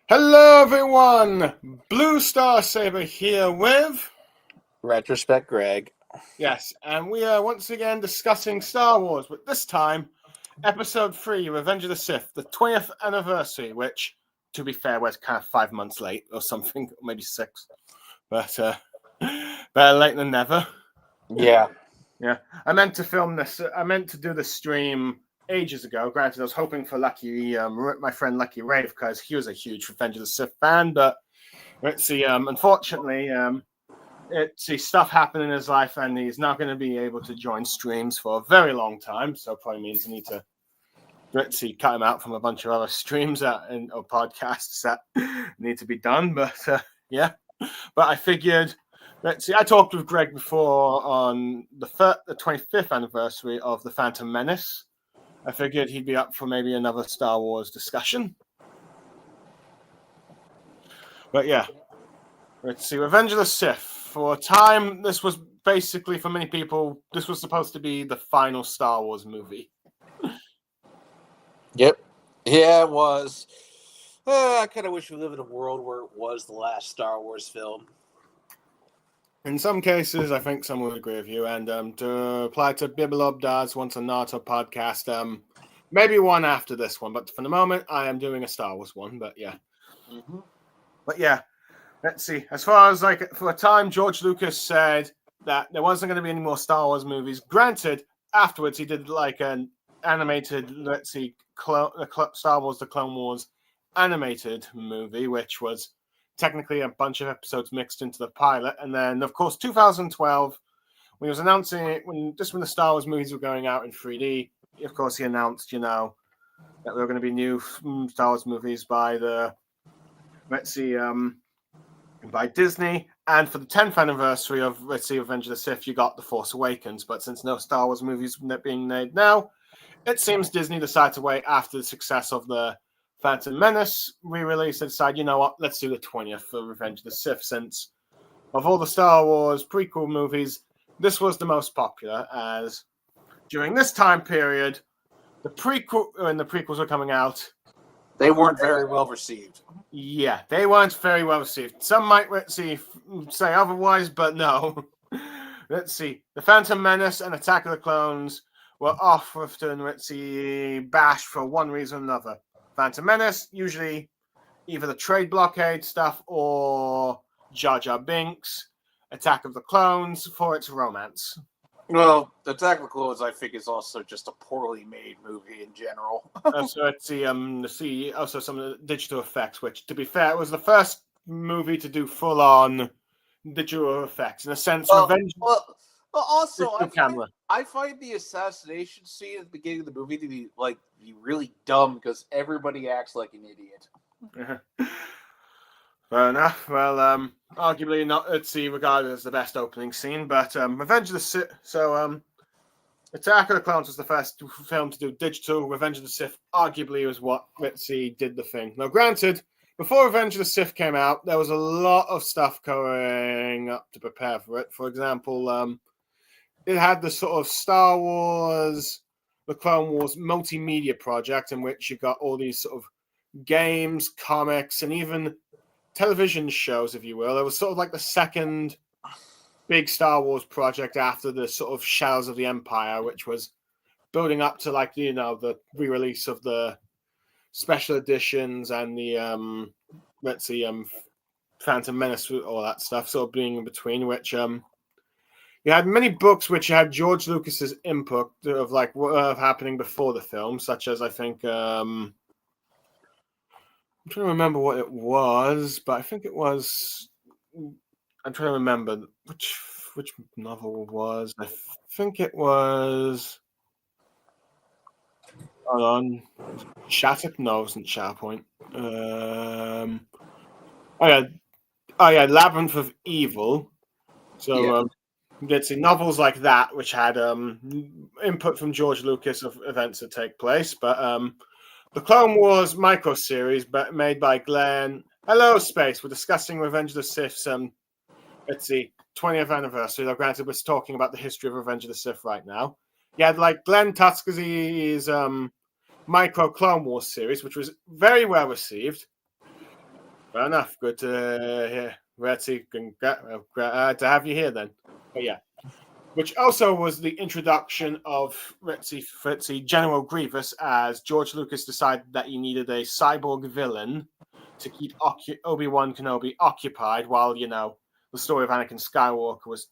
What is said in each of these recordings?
Hello, everyone. Blue Star Saber here with Retrospect Greg. yes, and we are once again discussing Star Wars, but this time, Episode 3, Revenge of the Sith, the 20th anniversary. Which, to be fair, was kind of 5 months late or something, or maybe 6, but better late than never. Yeah. Yeah, I meant to film this. I meant to do the stream ages ago. Granted, I was hoping for my friend Lucky Rave, because he was a huge Revenge of the Sith fan. But let's see. Unfortunately, stuff happened in his life, and he's not going to be able to join streams for a very long time. So probably means I need to cut him out from a bunch of other streams or podcasts that need to be done. But yeah, but I figured. Let's see. I talked with Greg before on the 25th anniversary of The Phantom Menace. I figured he'd be up for maybe another Star Wars discussion. But yeah, let's see. Revenge of the Sith. For a time, this was basically, for many people, this was supposed to be the final Star Wars movie. Yep. Yeah, it was. I kind of wish we lived in a world where it was the last Star Wars film. In some cases, I think some would agree with you. And to apply to Bibelob Does Once a Naruto podcast, maybe one after this one. But for the moment, I am doing a Star Wars one. But yeah. Mm-hmm. But yeah, let's see. As far as for a time, George Lucas said that there wasn't going to be any more Star Wars movies. Granted, afterwards, he did an animated, Star Wars The Clone Wars animated movie, which was technically a bunch of episodes mixed into the pilot. And then, of course, 2012, when he was announcing it, when the Star Wars movies were going out in 3D, of course, he announced, that there were going to be new Star Wars movies by by Disney. And for the 10th anniversary of, Revenge of the Sith, you got The Force Awakens. But since no Star Wars movies are being made now, it seems Disney decided to wait after the success of the Phantom Menace re-release and decide, you know what, let's do the 20th for Revenge of the Sith, since of all the Star Wars prequel movies, this was the most popular, as during this time period, when the prequels were coming out, they weren't very well received. Yeah, they weren't very well received. Some might say otherwise, but no. Let's see. The Phantom Menace and Attack of the Clones were often, bashed for one reason or another. Phantom Menace, usually either the trade blockade stuff or Jar Jar Binks. Attack of the Clones for its romance. Well, the Attack of the Clones, I think, is also just a poorly made movie in general. So let's see, also some of the digital effects, which, to be fair, it was the first movie to do full-on digital effects. In a sense, Revenge... Also, I find the assassination scene at the beginning of the movie to be really dumb, because everybody acts like an idiot. Fair enough. Well, arguably not, regarded as the best opening scene, but Revenge of the Sith. So, Attack of the Clones was the first film to do digital. Revenge of the Sith arguably was what did the thing. Now, granted, before Revenge of the Sith came out, there was a lot of stuff going up to prepare for it. For example, it had the sort of Star Wars, the Clone Wars multimedia project, in which you got all these sort of games, comics, and even television shows, if you will. It was sort of like the second big Star Wars project after the sort of Shadows of the Empire, which was building up to the re-release of the special editions and the Phantom Menace, all that stuff, sort of being in between, which you had many books which had George Lucas's input of what happening before the film, such as I think I'm trying to remember what it was, but I think it was. I'm trying to remember which novel it was. I think it was. Hold on, Shattuck? No, it wasn't Shatterpoint. Labyrinth of Evil. So. Yeah. Let's see, novels like that, which had input from George Lucas of events that take place. But the Clone Wars micro series, made by Glenn. Hello, Space. We're discussing Revenge of the Sith's 20th anniversary. Though, granted, we're talking about the history of Revenge of the Sith right now. You had Glenn Tuskezy's micro Clone Wars series, which was very well received. Fair enough. Good to hear. Retzi, to have you here then. But yeah. Which also was the introduction of Fritzy General Grievous, as George Lucas decided that he needed a cyborg villain to keep Obi-Wan Kenobi occupied while, the story of Anakin Skywalker was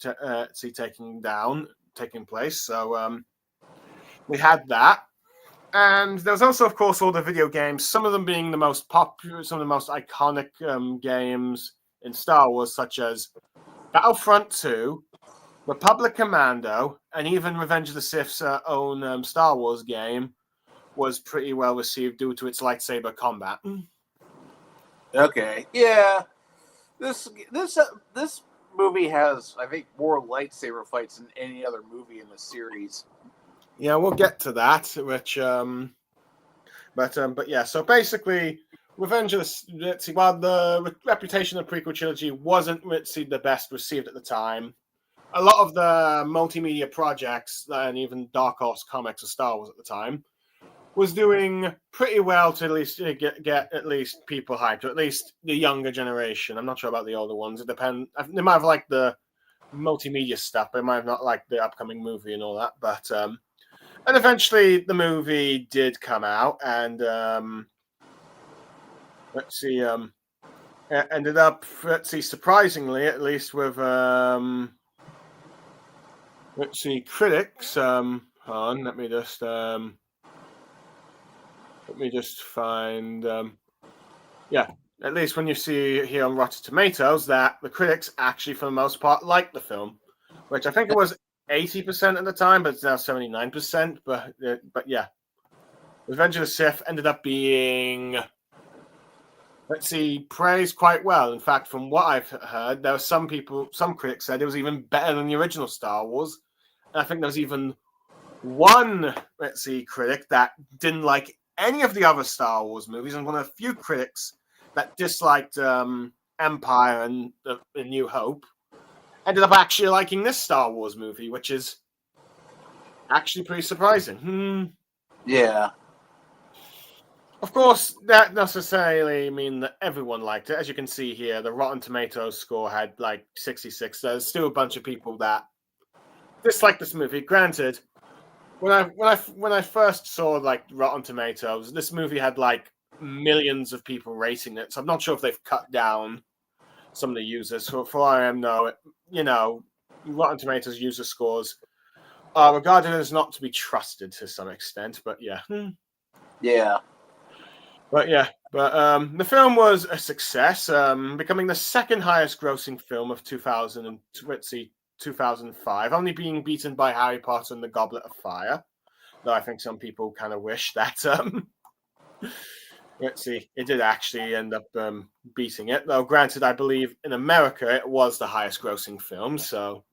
taking place. So we had that. And there was also, of course, all the video games, some of them being the most popular, some of the most iconic games in Star Wars, such as Battlefront 2, Republic Commando, and even Revenge of the Sith's own Star Wars game was pretty well received due to its lightsaber combat. Okay, yeah, this movie has, I think, more lightsaber fights than any other movie in the series. Yeah, we'll get to that. Which, but yeah. So basically, Revenge of the while the reputation of the prequel trilogy wasn't the best received at the time, a lot of the multimedia projects and even Dark Horse Comics of Star Wars at the time was doing pretty well to at least get at least people hyped, or at least the younger generation. I'm not sure about the older ones. It depends. They might have liked the multimedia stuff, but they might have not liked the upcoming movie and all that. But and eventually the movie did come out, and it ended up, surprisingly, at least with critics. Hold on, let me just find. At least when you see here on Rotten Tomatoes that the critics actually, for the most part, liked the film, which I think it was 80% at the time, but it's now 79%. But yeah, Revenge of the Sith ended up being, praised quite well. In fact, from what I've heard, there were some critics said it was even better than the original Star Wars. And I think there was even one, critic that didn't like any of the other Star Wars movies, and one of the few critics that disliked Empire and the New Hope ended up actually liking this Star Wars movie, which is actually pretty surprising. Yeah. Of course, that doesn't necessarily mean that everyone liked it. As you can see here, the Rotten Tomatoes score had like 66. There's still a bunch of people that dislike this movie. Granted, when I first saw like Rotten Tomatoes, this movie had like millions of people rating it. So I'm not sure if they've cut down some of the users. For all I know, Rotten Tomatoes user scores are regarded as not to be trusted to some extent. But yeah. Yeah. But the film was a success, becoming the second highest grossing film of 2005, only being beaten by Harry Potter and the Goblet of Fire. Though I think some people kind of wish that it did actually end up beating it. Though granted, I believe in America it was the highest grossing film, so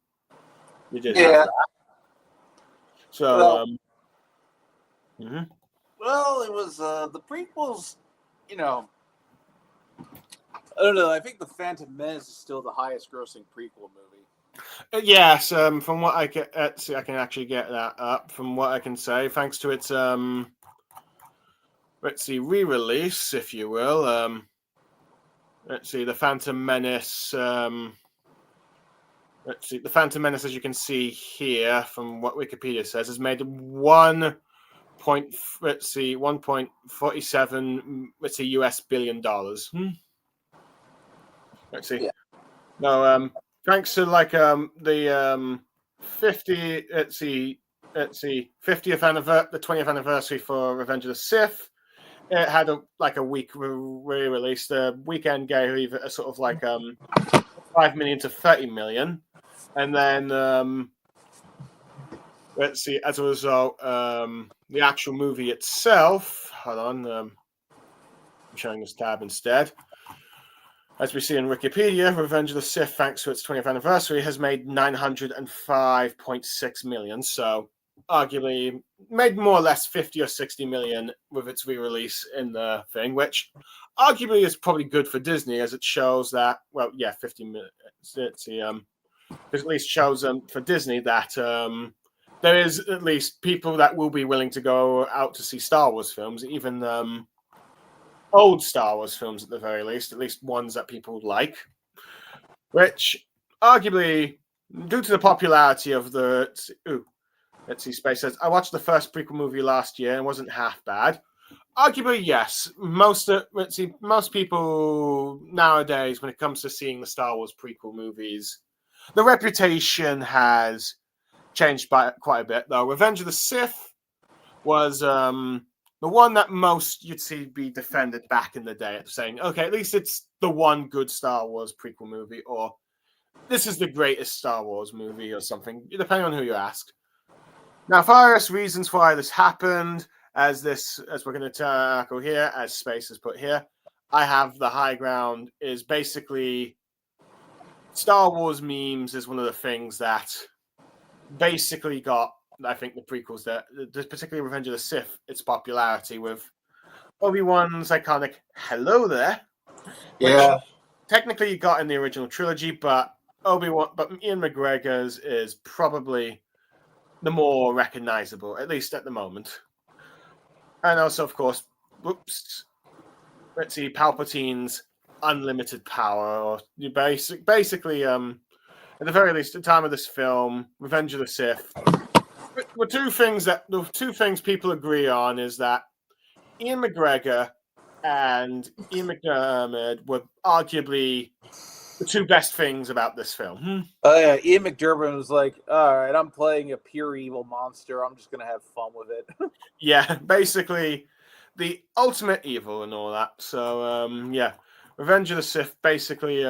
we did have that. So well, it was the prequels, I don't know. I think The Phantom Menace is still the highest grossing prequel movie. Yes, from what I can, I can actually get that up. From what I can say, thanks to its re-release, if you will. The Phantom Menace. The Phantom Menace, as you can see here, from what Wikipedia says, has made 1.47 US $billion. Let's see. Yeah. No, thanks to like the 50th anniversary, the 20th anniversary for Revenge of the Sith. It had a week re-release. The weekend gave a sort of like 5 million to 30 million, and then as a result, the actual movie itself. Hold on, I'm showing this tab instead. As we see in Wikipedia, Revenge of the Sith, thanks to its 20th anniversary, has made 905.6 million. So, arguably, made more or less 50 or 60 million with its re-release in the thing, which arguably is probably good for Disney, as it shows that, 50 million. It at least shows for Disney that there is at least people that will be willing to go out to see Star Wars films, even old Star Wars films at the very least, at least ones that people like, which arguably, due to the popularity of the... let's see, Space says, I watched the first prequel movie last year and it wasn't half bad. Arguably, yes. Most people nowadays, when it comes to seeing the Star Wars prequel movies, the reputation has changed by quite a bit, though. Revenge of the Sith was the one that most you'd see be defended back in the day, saying, okay, at least it's the one good Star Wars prequel movie, or this is the greatest Star Wars movie, or something, depending on who you ask. Now, various reasons why this happened, as we're going to tackle here, as Space has put here, I have the high ground, is basically Star Wars memes is one of the things that basically got, I think, the prequels, that particularly Revenge of the Sith, its popularity with Obi-Wan's iconic "Hello there," which technically you got in the original trilogy, but Ian McGregor's is probably the more recognizable, at least at the moment. And also, of course, let's see, Palpatine's unlimited power, or you basically, at the very least, at the time of this film, Revenge of the Sith. The two things people agree on is that Ian McGregor and Ian McDiarmid were arguably the two best things about this film. Oh yeah, Ian McDiarmid was like, all right, I'm playing a pure evil monster. I'm just going to have fun with it. Yeah, basically the ultimate evil and all that. So, yeah, Revenge of the Sith basically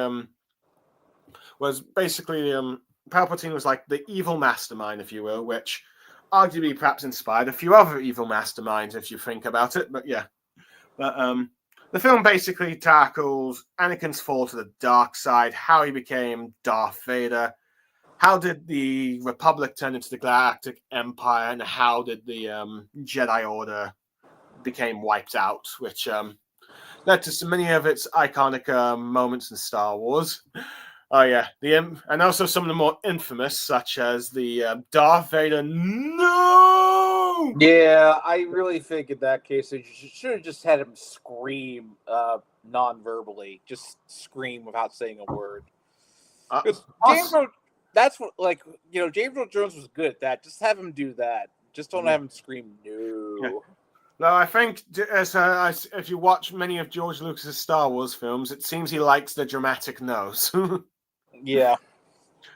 was Palpatine was like the evil mastermind, if you will, which arguably perhaps inspired a few other evil masterminds if you think about it. But yeah, the film basically tackles Anakin's fall to the dark side, how he became Darth Vader, how did the Republic turn into the Galactic Empire, and how did the Jedi Order became wiped out, which led to so many of its iconic moments in Star Wars. Oh yeah, and also some of the more infamous, such as the Darth Vader no. Yeah, I really think in that case you should have just had him scream non-verbally, just scream without saying a word. James Earl, that's what, like, James Earl Jones was good at that. Just have him do that. Just don't have him scream no. Yeah. No, I think if you watch many of George Lucas's Star Wars films, it seems he likes the dramatic no's. Yeah.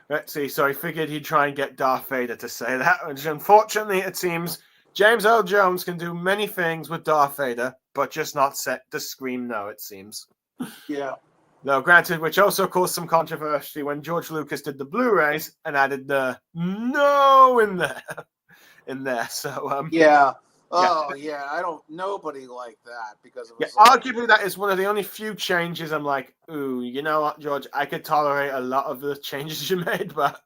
Let's see. So he figured he'd try and get Darth Vader to say that, which unfortunately it seems James Earl Jones can do many things with Darth Vader, but just not set to scream no, it seems. Yeah. No, granted, which also caused some controversy when George Lucas did the Blu-rays and added the no in there. So yeah. Oh yeah, nobody liked that because it was arguably that is one of the only few changes I'm like, ooh, you know what, George, I could tolerate a lot of the changes you made, but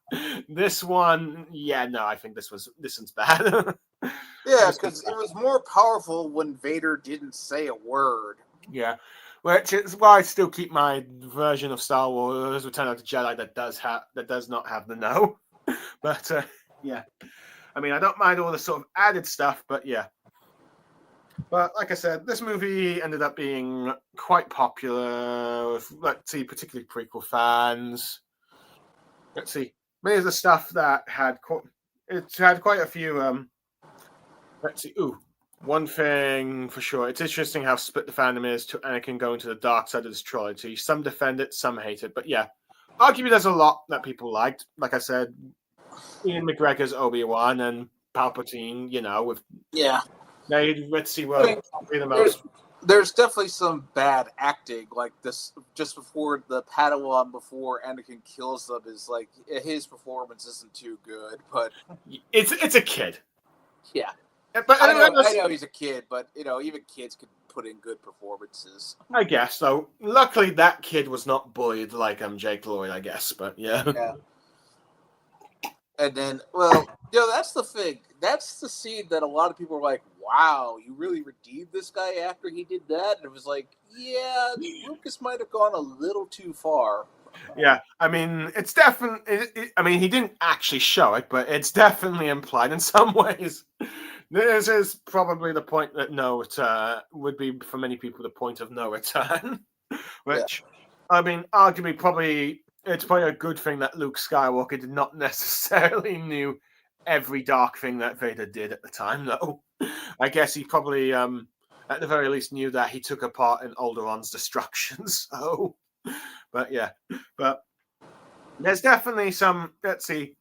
this one, yeah, no, I think this one's bad. Yeah, because it was more powerful when Vader didn't say a word. Yeah, which is why I still keep my version of Star Wars Return of the Jedi that does not have the no. But yeah, I mean, I don't mind all the sort of added stuff, but yeah. But like I said, this movie ended up being quite popular with, let's see, particularly prequel fans. Let's see, many of the stuff that had quite a few. Let's see. Ooh, one thing for sure. It's interesting how split the fandom is to Anakin going to the dark side of this trilogy. Some defend it, some hate it. But yeah, arguably there's a lot that people liked. Like I said, Ian McGregor's Obi-Wan and Palpatine, with... Yeah. Now, let's see what the most... There's definitely some bad acting, like this, just before the Padawan, before Anakin kills them, is like, his performance isn't too good, but... It's a kid. Yeah. But I know he's a kid, but, even kids can put in good performances. I guess, so. Luckily, that kid was not bullied like Jake Lloyd, I guess, but yeah. Yeah. And then, well, that's the thing. That's the scene that a lot of people are like, wow, you really redeemed this guy after he did that? And it was like, yeah, Lucas might have gone a little too far. Yeah, I mean, it's definitely... I mean, he didn't actually show it, but it's definitely implied in some ways This is probably the point that no return would be for many people the point of no return. Which, I mean, arguably, it's probably a good thing that Luke Skywalker did not necessarily knew every dark thing that Vader did at the time, though. I guess he probably, at the very least, knew that he took a part in Alderaan's destruction. So, but yeah, but there's definitely some. Let's see.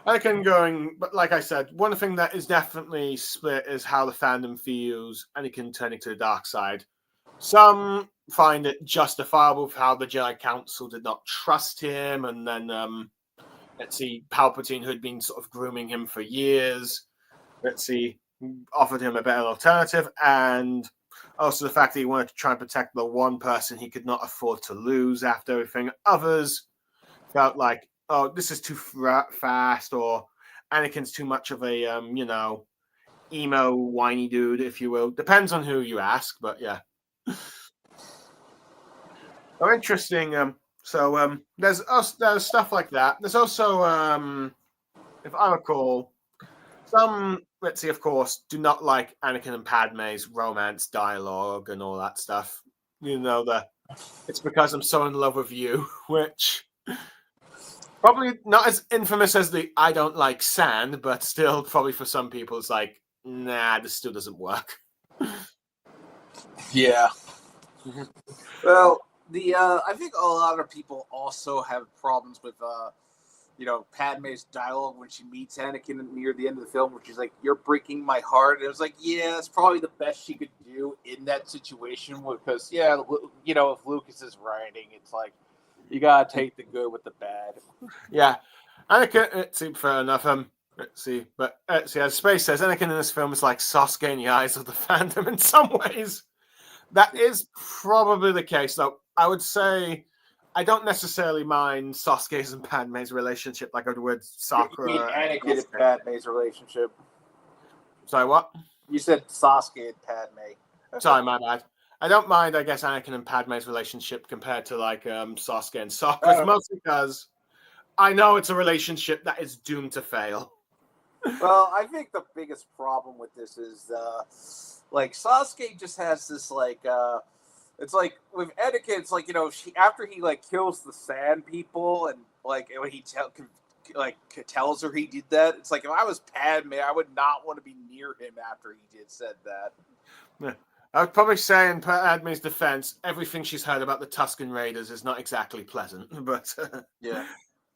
But like I said, one thing that is definitely split is how the fandom feels Anakin turning to the dark side. Some find it justifiable for how the Jedi Council did not trust him, and then Palpatine, who had been sort of grooming him for years, offered him a better alternative, and also the fact that he wanted to try and protect the one person he could not afford to lose after everything. Others felt like, oh, this is too fast, or Anakin's too much of a, emo, whiny dude, if you will. Depends on who you ask, but yeah. Oh, interesting. There's stuff like that. There's also, if I recall, some, of course, do not like Anakin and Padme's romance dialogue and all that stuff. It's because I'm so in love with you, which probably not as infamous as the I don't like sand, but still probably for some people it's like, nah, this still doesn't work. Yeah. Well, I think a lot of people also have problems with Padme's dialogue when she meets Anakin near the end of the film, which is like, "You're breaking my heart." And it was like, yeah, that's probably the best she could do in that situation, because if Lucas is writing, it's like you gotta take the good with the bad. Yeah, Anakin. Fair enough. As Space says, Anakin in this film is like Sasuke in the eyes of the fandom in some ways. That is probably the case, though. I would say I don't necessarily mind Sasuke's and Padme's relationship like I would Sakura. You mean Anakin and Padme's relationship? Sorry, what? You said Sasuke and Padme. Sorry, my bad. I don't mind, I guess, Anakin and Padme's relationship compared to like Sasuke and Sakura's, mostly because I know it's a relationship that is doomed to fail. Well, I think the biggest problem with this is Sasuke just has this it's like with Anakin, it's like, after he kills the sand people, and when he tells her he did that, it's like, if I was Padme, I would not want to be near him after he said that. Yeah. I would probably say, in Padme's defense, everything she's heard about the Tusken Raiders is not exactly pleasant. But yeah.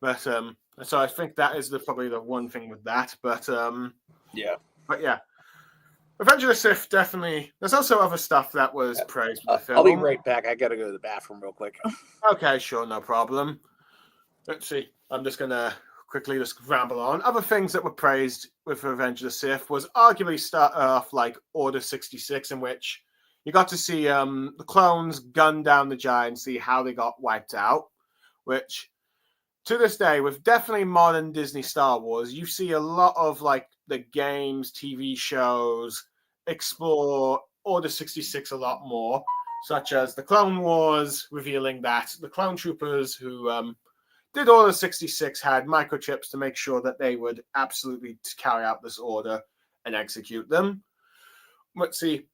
But so I think that is probably the one thing with that. But yeah. But yeah. Revenge of the Sith, definitely. There's also other stuff that was praised with the film. I'll be right back. I gotta go to the bathroom real quick. Okay, sure, no problem. Let's see. I'm just gonna quickly just ramble on. Other things that were praised with Revenge of the Sith was arguably start off like Order 66, in which you got to see the clones gun down the Jedi and see how they got wiped out, which to this day, with definitely modern Disney Star Wars, you see a lot of like the games, TV shows explore Order 66 a lot more, such as the Clone Wars, revealing that the clone troopers who did Order 66 had microchips to make sure that they would absolutely carry out this order and execute them. Let's see.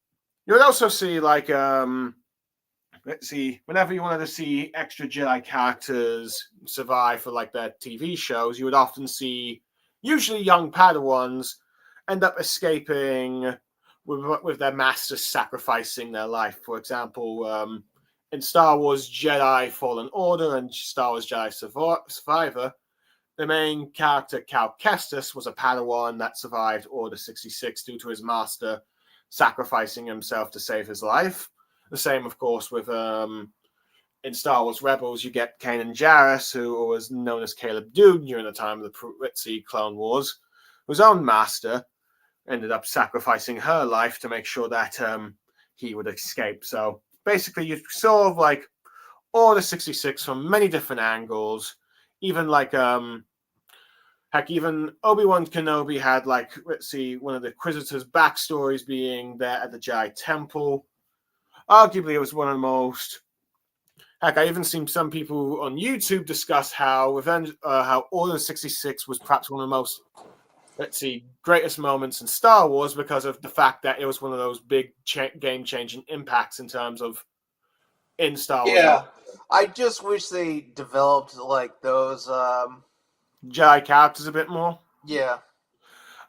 You would also see like whenever you wanted to see extra Jedi characters survive for like their TV shows, you would often see usually young Padawans end up escaping with their masters sacrificing their life. For example, in Star Wars Jedi Fallen Order and Star Wars Jedi Survivor, the main character, Cal Kestis, was a Padawan that survived Order 66 due to his master sacrificing himself to save his life. The same, of course, with in Star Wars Rebels, you get Kanan Jarrus, who was known as Caleb Dude during the time of the Clone Wars, whose own master ended up sacrificing her life to make sure that he would escape. So basically, you sort of like Order 66 from many different angles. Even like even Obi-Wan Kenobi had like, one of the Inquisitors' backstories being there at the Jedi Temple. Arguably, it was one of the most. I even seen some people on YouTube discuss how Order 66 was perhaps one of the most, greatest moments in Star Wars because of the fact that it was one of those big game-changing impacts in terms of in Star Wars. Yeah, I just wish they developed like those. Jedi characters a bit more. Yeah.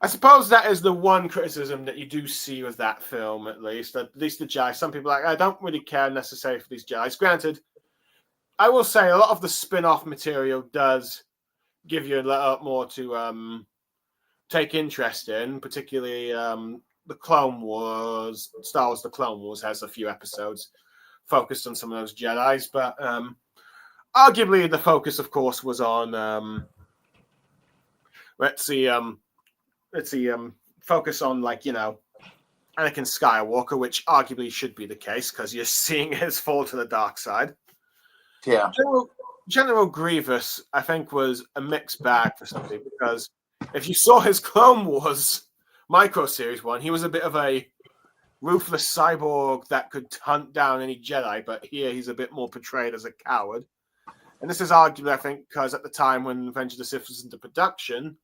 I suppose that is the one criticism that you do see with that film, at least the Jedi. Some people are like, I don't really care necessarily for these Jedi's. Granted, I will say a lot of the spin-off material does give you a lot more to take interest in, particularly the Clone Wars. Star Wars: The Clone Wars has a few episodes focused on some of those Jedi's, but arguably the focus, of course, was on focus on, like, Anakin Skywalker, which arguably should be the case because you're seeing his fall to the dark side. Yeah. General Grievous, I think, was a mixed bag for some people because if you saw his Clone Wars micro series one, he was a bit of a ruthless cyborg that could hunt down any Jedi, but here he's a bit more portrayed as a coward. And this is arguably, I think, because at the time when Revenge of the Sith was into production,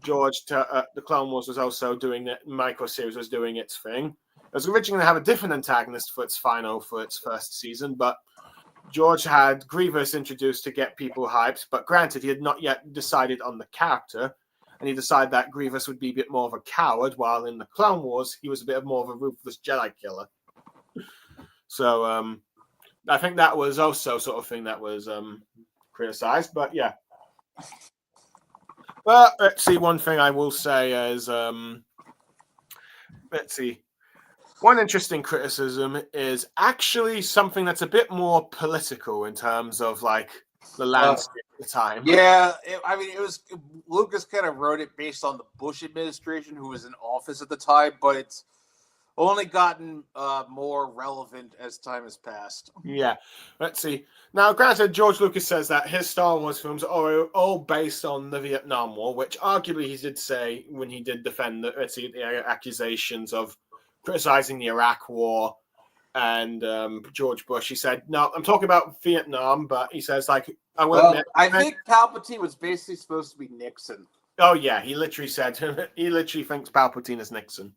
the Clone Wars was also doing it. Micro series was doing its thing. It was originally going to have a different antagonist for its first season, but George had Grievous introduced to get people hyped. But granted, he had not yet decided on the character, and he decided that Grievous would be a bit more of a coward, while in the Clone Wars he was a bit more of a ruthless Jedi killer. So I think that was also sort of thing that was criticized, but yeah. But let's see, one thing I will say is, one interesting criticism is actually something that's a bit more political in terms of, like, the landscape at the time. Yeah, it was Lucas kind of wrote it based on the Bush administration, who was in office at the time, but it's only gotten more relevant as time has passed. Yeah, let's see. Now, granted, George Lucas says that his Star Wars films are all based on the Vietnam War, which arguably he did say when he did defend the accusations of criticizing the Iraq War and George Bush. He said, no, I'm talking about Vietnam, but he says, like, I think Palpatine was basically supposed to be Nixon. Oh, yeah, he literally said, he literally thinks Palpatine is Nixon.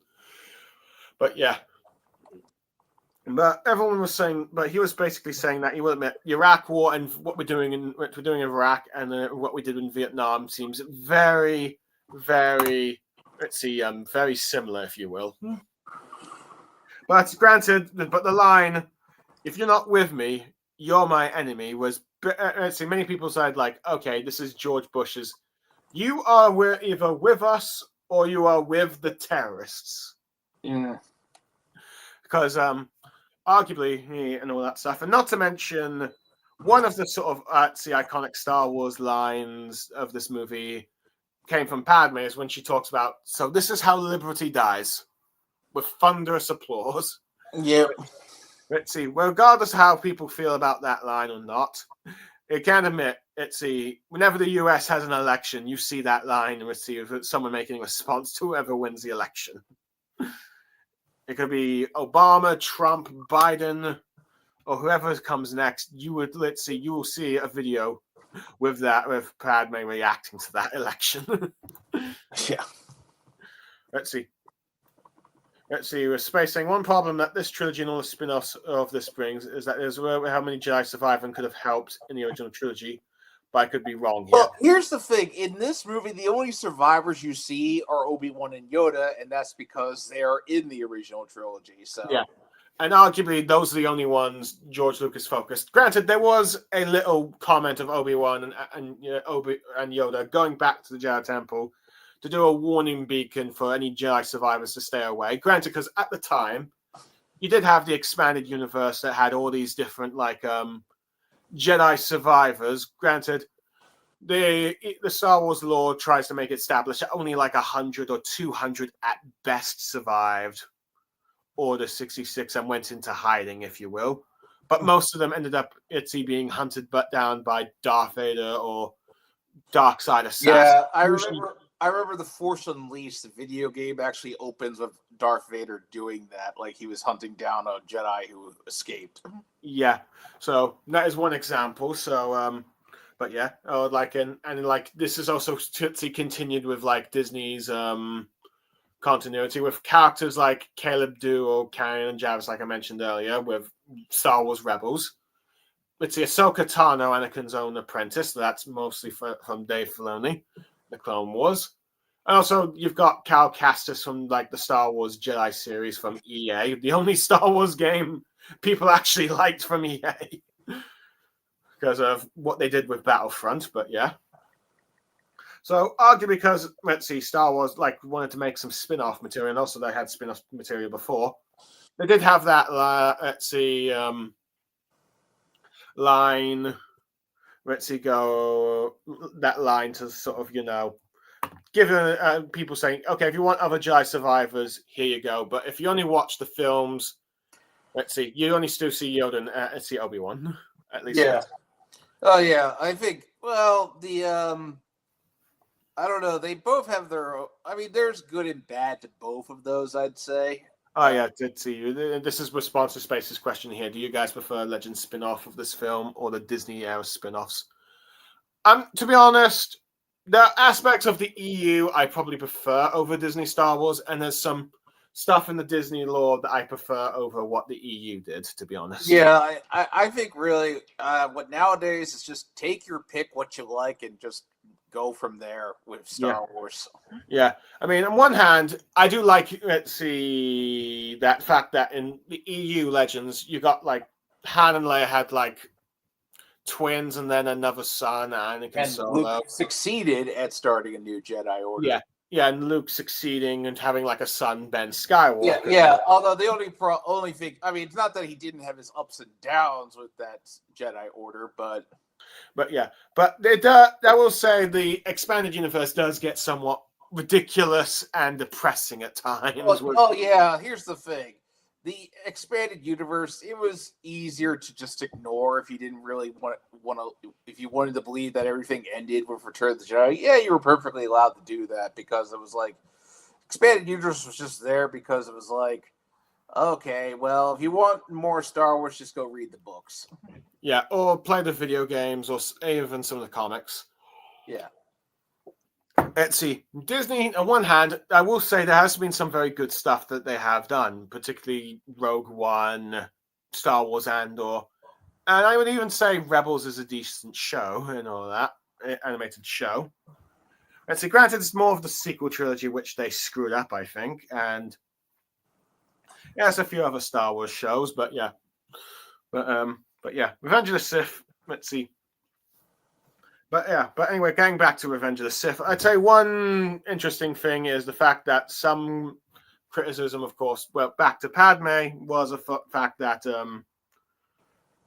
But yeah. But everyone was saying, but he was basically saying that he will admit the Iraq War and what we're doing in Iraq and what we did in Vietnam seems very, very, very similar, if you will. But granted, but the line, if you're not with me, you're my enemy, was, many people said, like, okay, this is George Bush's, you are either with us or you are with the terrorists. Yeah. Because arguably, and all that stuff, and not to mention one of the sort of iconic Star Wars lines of this movie came from Padme, is when she talks about, so this is how liberty dies, with thunderous applause. Yeah. Let's see, well, regardless of how people feel about that line or not, I can admit, whenever the US has an election, you see that line and receive someone making a response to whoever wins the election. It could be Obama, Trump, Biden, or whoever comes next. You will see a video with Padme reacting to that election. Yeah. Let's see. We're spacing. One problem that this trilogy and all the spin-offs of this brings is that there's how many Jedi survive and could have helped in the original trilogy, but I could be wrong here. Well, here's the thing. In this movie, the only survivors you see are Obi-Wan and Yoda, and that's because they're in the original trilogy. So yeah. And arguably, those are the only ones George Lucas focused. Granted, there was a little comment of Obi-Wan and Yoda going back to the Jedi Temple to do a warning beacon for any Jedi survivors to stay away. Granted, because at the time, you did have the expanded universe that had all these different, like, Jedi survivors. Granted, the Star Wars lore tries to make it established that only like 100 or 200 at best survived Order 66 and went into hiding, if you will. But most of them ended up being hunted down by Darth Vader or Dark Side Assassin. Yeah, I remember The Force Unleashed, the video game, actually opens with Darth Vader doing that, like he was hunting down a Jedi who escaped. Yeah, so that is one example. So But yeah, this is also continued with like Disney's continuity with characters like Caleb Dew or Kanan Jarrus, like I mentioned earlier, with Star Wars Rebels. Let's see, Ahsoka Tano, Anakin's own apprentice. That's mostly from Dave Filoni, the Clone Wars. And also, you've got Cal Kestis from like the Star Wars Jedi series from EA, the only Star Wars game people actually liked from EA because of what they did with Battlefront. But yeah. So arguably because, let's see, Star Wars like wanted to make some spin-off material, and also they had spin-off material before. They did have that, line, that line to sort of, give people saying, okay, if you want other Jedi survivors, here you go. But if you only watch the films, you only still see Yoda and see Obi-Wan, at least. Yeah. Oh, yeah. I think, well, I don't know. They both have their own. I mean, there's good and bad to both of those, I'd say. Oh, yeah, did see you. This is response to Space's question here. Do you guys prefer Legends spin-off of this film or the Disney era spin-offs? To be honest, the aspects of the EU I probably prefer over Disney Star Wars, and there's some stuff in the Disney lore that I prefer over what the EU did, to be honest. Yeah, I think really what nowadays is just take your pick what you like and just go from there with Star Wars. Yeah. I mean, on one hand, I do like, that fact that in the EU Legends, you got like Han and Leia had like twins and then another son, Anakin Solo. Luke succeeded at starting a new Jedi Order. Yeah, and Luke succeeding and having like a son, Ben Skywalker. Yeah. Although the only thing, I mean, it's not that he didn't have his ups and downs with that Jedi Order, but yeah, but I will say the expanded universe does get somewhat ridiculous and depressing at times. Yeah. Here's the thing: the expanded universe, it was easier to just ignore if you didn't really want to. If you wanted to believe that everything ended with Return of the Jedi, yeah, you were perfectly allowed to do that because it was like expanded universe was just there because it was like, okay, well, if you want more Star Wars, just go read the books. Yeah, or play the video games, or even some of the comics. Yeah. Let's see. Disney, on one hand, I will say there has been some very good stuff that they have done, particularly Rogue One, Star Wars Andor. And I would even say Rebels is a decent show and all that, animated show. Let's see, granted, it's more of the sequel trilogy, which they screwed up, I think. And there's a few other Star Wars shows, but yeah. But yeah, Revenge of the Sith, let's see. But anyway, going back to Revenge of the Sith, I'd say one interesting thing is the fact that some criticism, of course, back to Padme, was a fact that,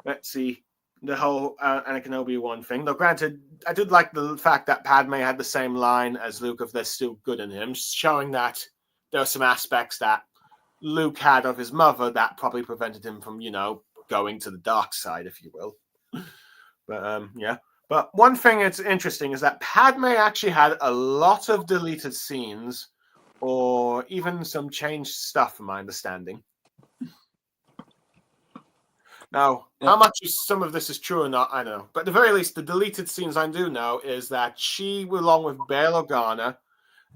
let's see, the whole Anakin Obi-Wan thing. Though granted, I did like the fact that Padme had the same line as Luke of there's still good in him, showing that there are some aspects that Luke had of his mother that probably prevented him from, going to the dark side, if you will. But yeah. But one thing that's interesting is that Padme actually had a lot of deleted scenes or even some changed stuff, from my understanding. Now, how much some of this is true or not, I don't know. But at the very least, the deleted scenes I do know is that she, along with Bail Organa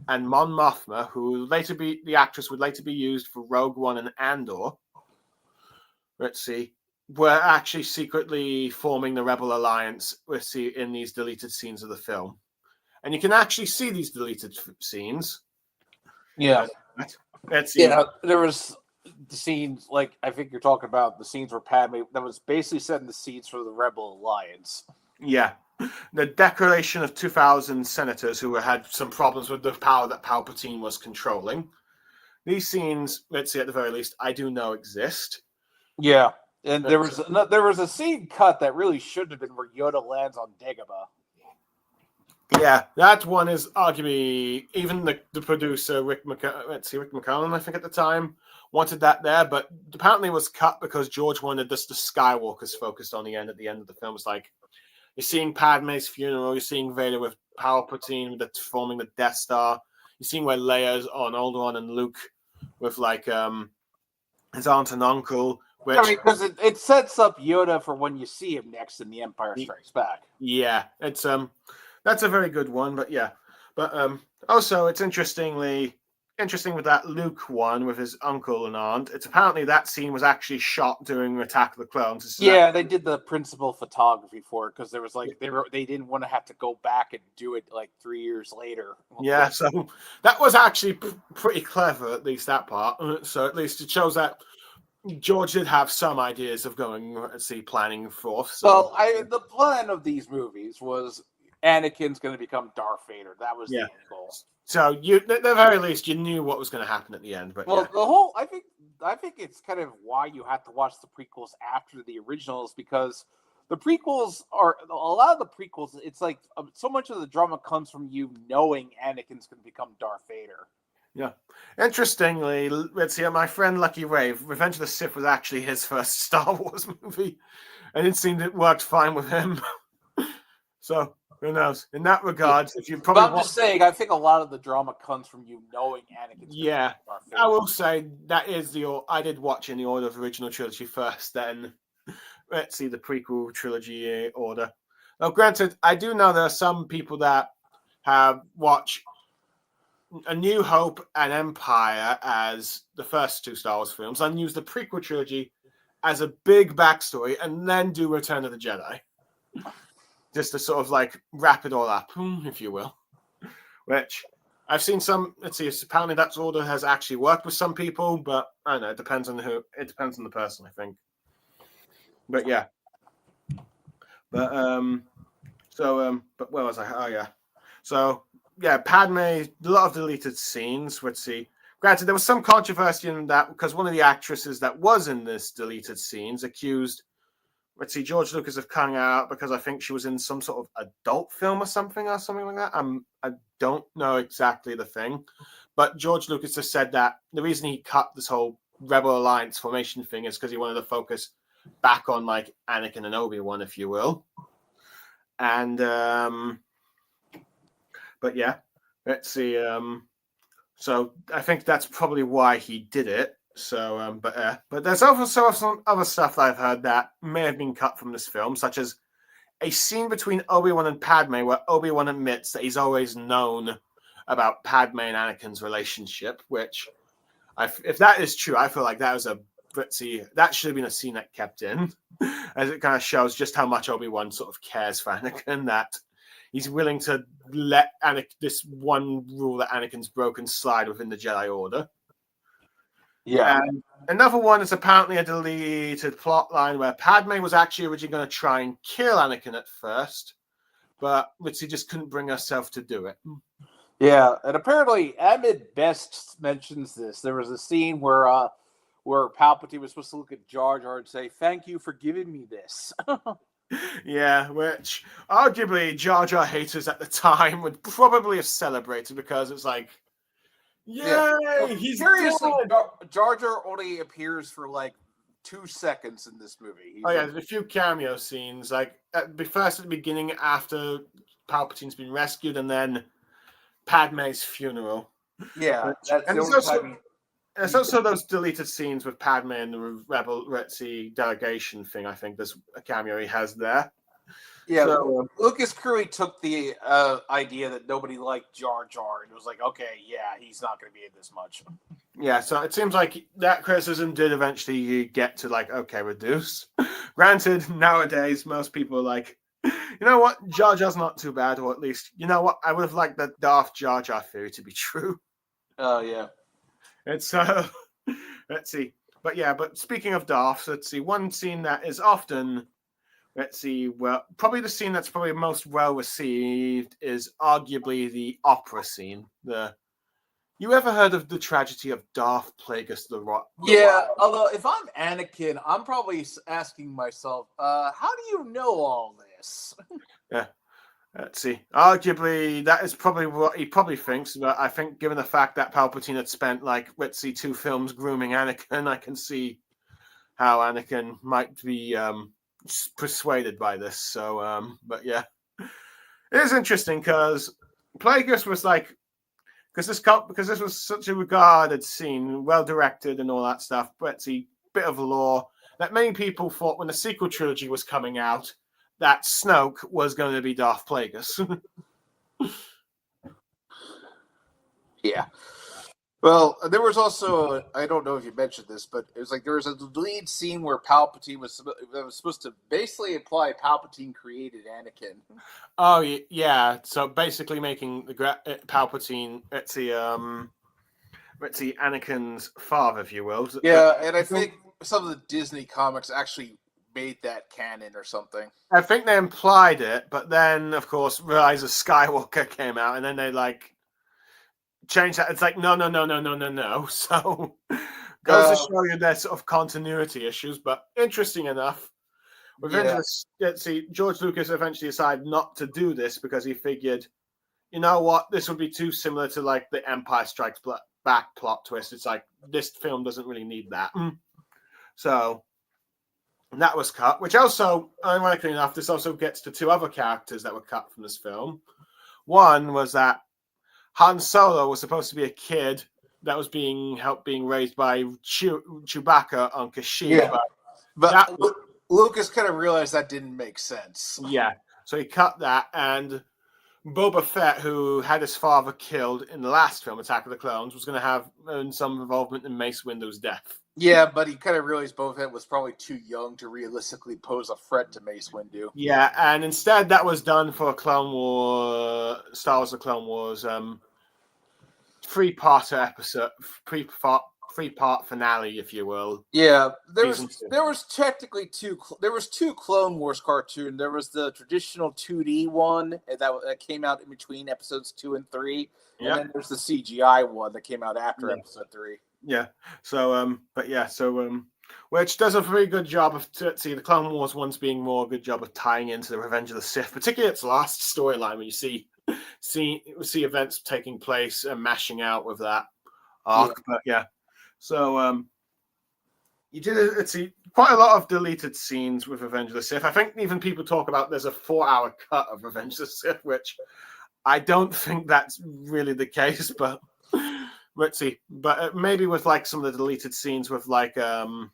and Mon Mothma, who the actress would later be used for Rogue One and Andor, were actually secretly forming the Rebel Alliance in these deleted scenes of the film. And you can actually see these deleted scenes. Yeah. Let's see. Yeah, there was the scenes, like, I think you're talking about the scenes where Padme, that was basically setting the scenes for the Rebel Alliance. Yeah. The declaration of 2,000 senators who had some problems with the power that Palpatine was controlling. These scenes, let's see, at the very least, I do know exist. Yeah. And there was a scene cut that really shouldn't have been where Yoda lands on Dagobah. Yeah, that one is arguably even the producer Rick McCallum, I think at the time, wanted that there, but apparently it was cut because George wanted the Skywalkers focused on the end. At the end of the film, it's like you're seeing Padme's funeral, you're seeing Vader with Palpatine forming the Death Star, you're seeing where Leia's on Alderaan and Luke with like his aunt and uncle. Which, I mean, because it sets up Yoda for when you see him next in The Empire Strikes Back. Yeah, it's that's a very good one. But yeah, but also it's interesting with that Luke one with his uncle and aunt. It's apparently that scene was actually shot during Attack of the Clones. Yeah, they did the principal photography for it because there was like they didn't want to have to go back and do it like 3 years later. Yeah, so that was actually pretty clever, at least that part. So at least it shows that George did have some ideas of going, planning forth. So. Well, the plan of these movies was Anakin's going to become Darth Vader. That was the end goal. So at the very least, you knew what was going to happen at the end. But the whole, I think it's kind of why you have to watch the prequels after the originals, because the prequels are a lot of the prequels. It's like so much of the drama comes from you knowing Anakin's going to become Darth Vader. Yeah. Interestingly, let's see. My friend Lucky Ray, Revenge of the Sith was actually his first Star Wars movie, and it seemed it worked fine with him. So who knows? In that regard, if you probably, I'm just saying, I think a lot of the drama comes from you knowing Anakin. Yeah, I will say that is I did watch in the order of original trilogy first, then let's see the prequel trilogy order. Now, granted, I do know there are some people that have watched A New Hope and Empire as the first two Star Wars films and use the prequel trilogy as a big backstory and then do Return of the Jedi. Just to sort of like wrap it all up, if you will. Which I've seen some, apparently that order has actually worked with some people, but I don't know, it depends on the person, I think. But yeah. But but where was I? Oh yeah. So yeah, Padme, a lot of deleted scenes. Let's see. Granted, there was some controversy in that because one of the actresses that was in this deleted scenes accused, George Lucas of cutting out because I think she was in some sort of adult film or something like that. I don't know exactly the thing, but George Lucas has said that the reason he cut this whole Rebel Alliance formation thing is because he wanted to focus back on like Anakin and Obi-Wan, if you will. And but yeah, let's see. So I think that's probably why he did it. So, but there's also some other stuff that I've heard that may have been cut from this film, such as a scene between Obi-Wan and Padme where Obi-Wan admits that he's always known about Padme and Anakin's relationship, which, if that is true, I feel like that was that should have been a scene that kept in, as it kind of shows just how much Obi-Wan sort of cares for Anakin, that he's willing to let this one rule that Anakin's broken slide within the Jedi Order. Yeah. And another one is apparently a deleted plot line where Padme was actually originally going to try and kill Anakin at first, but Ritzy just couldn't bring herself to do it. Yeah, and apparently Ahmed Best mentions this. There was a scene where Palpatine was supposed to look at Jar Jar and say, "Thank you for giving me this." Yeah, which arguably Jar Jar haters at the time would probably have celebrated because it's like, yay, he's seriously, Jar Jar only appears for like 2 seconds in this movie. There's a few cameo scenes, like first at the beginning after Palpatine's been rescued, and then Padme's funeral. Yeah, there's also those deleted scenes with Padme and the Rebel delegation thing. I think there's a cameo he has there. Yeah, so, Lucas clearly took the idea that nobody liked Jar Jar and was like, okay, yeah, he's not going to be in this much. Yeah, so it seems like that criticism did eventually get to like, okay, reduce. Granted, nowadays, most people are like, you know what, Jar Jar's not too bad, or at least, you know what, I would have liked that Darth Jar Jar theory to be true. Oh, yeah. It's, let's see. But speaking of Darth, let's see, one scene that is often... well, probably the scene that's probably most well received is arguably the opera scene. You ever heard of the tragedy of Darth Plagueis the Rock? Yeah, although if I'm Anakin, I'm probably asking myself, how do you know all this? Yeah, let's see. Arguably, that is probably what he probably thinks. But I think, given the fact that Palpatine had spent 2 films grooming Anakin, I can see how Anakin might be persuaded by this. So, but yeah, it is interesting because Plagueis was because this was such a regarded scene, well directed and all that stuff. But see, bit of lore, that many people thought when the sequel trilogy was coming out that Snoke was going to be Darth Plagueis. Yeah. Well, there was also, I don't know if you mentioned this, but it was like there was a lead scene where Palpatine was supposed to basically imply Palpatine created Anakin. Oh, yeah. So basically making the Palpatine, let's see, Anakin's father, if you will. Yeah, and I think some of the Disney comics actually made that canon or something. I think they implied it, but then, of course, Rise of Skywalker came out, and then they, changed that. It's like, no. So, goes to show you there's sort of continuity issues, but interesting enough. Let's see, George Lucas eventually decided not to do this because he figured, you know what, this would be too similar to, the Empire Strikes Back plot twist. It's like, this film doesn't really need that. So, that was cut, which also, ironically enough, this also gets to two other characters that were cut from this film. One was that Han Solo was supposed to be a kid that was being raised by Chewbacca on Kashyyyk. Yeah, but Lucas kind of realized that didn't make sense. Yeah, so he cut that, and Boba Fett, who had his father killed in the last film, Attack of the Clones, was going to have some involvement in Mace Windu's death. Yeah, but he kind of realized Boba Fett was probably too young to realistically pose a threat to Mace Windu. Yeah, and instead that was done for Star Wars: The Clone Wars, three-part episode, three-part finale, if you will. Yeah, there was technically two Clone Wars cartoons. There was the traditional 2D one that came out in between episodes 2 and 3, and then there's the CGI one that came out after episode 3. Yeah. So, which does a very good job of the Clone Wars ones being more a good job of tying into the Revenge of the Sith, particularly its last storyline, when you see events taking place and mashing out with that arc. Yeah. But yeah, so you did quite a lot of deleted scenes with Revenge of the Sith. I think even people talk about there's a 4-hour cut of Revenge of the Sith, which I don't think that's really the case, but. Let's see, but maybe with some of the deleted scenes with the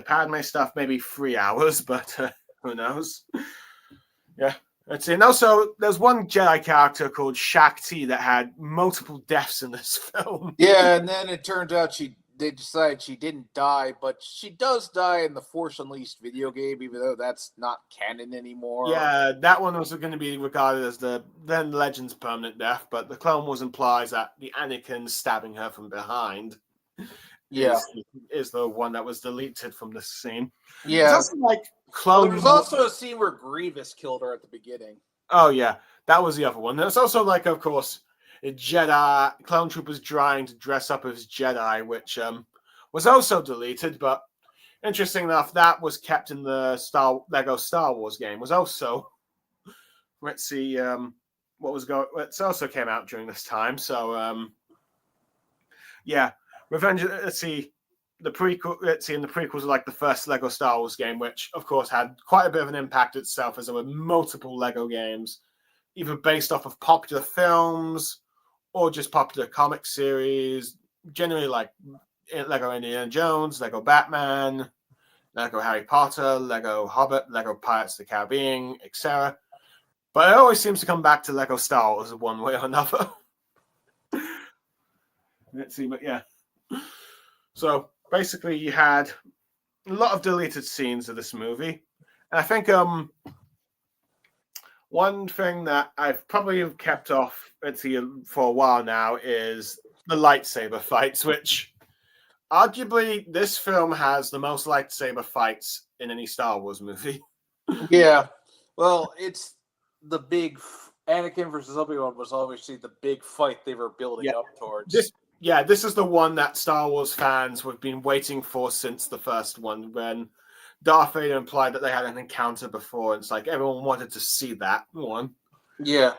Padme stuff, maybe 3 hours, but who knows? Yeah, let's see. And also, there's one Jedi character called Shakti that had multiple deaths in this film. Yeah, and then it turns out they decided she didn't die, but she does die in the Force Unleashed video game, even though that's not canon anymore. Yeah, that one was going to be regarded as the then Legend's permanent death, but the Clone Wars implies that the Anakin stabbing her from behind is the one that was deleted from the scene. Yeah. It's also there's also a scene where Grievous killed her at the beginning. Oh, yeah. That was the other one. There's also, of course, a Jedi clone troopers trying to dress up as Jedi, which was also deleted, but interesting enough, that was kept in the Lego Star Wars game. Was also, let's see, it also came out during this time. So Revenge. Let's see, the prequel. Let's see, and the prequels are the first Lego Star Wars game, which of course had quite a bit of an impact itself, as there were multiple Lego games, either based off of popular films or just popular comic series, generally Lego Indiana Jones, Lego Batman, Lego Harry Potter, Lego Hobbit, Lego Pirates of the Caribbean, etc. But it always seems to come back to Lego Star Wars one way or another. Let's see, but yeah. So basically you had a lot of deleted scenes of this movie. And I think one thing that I've probably kept off for a while now is the lightsaber fights, which arguably this film has the most lightsaber fights in any Star Wars movie. Yeah. Well, it's the big Anakin versus Obi-Wan was obviously the big fight they were building up towards. This is the one that Star Wars fans have been waiting for since the first one, when Darth Vader implied that they had an encounter before. And it's everyone wanted to see that one. Yeah.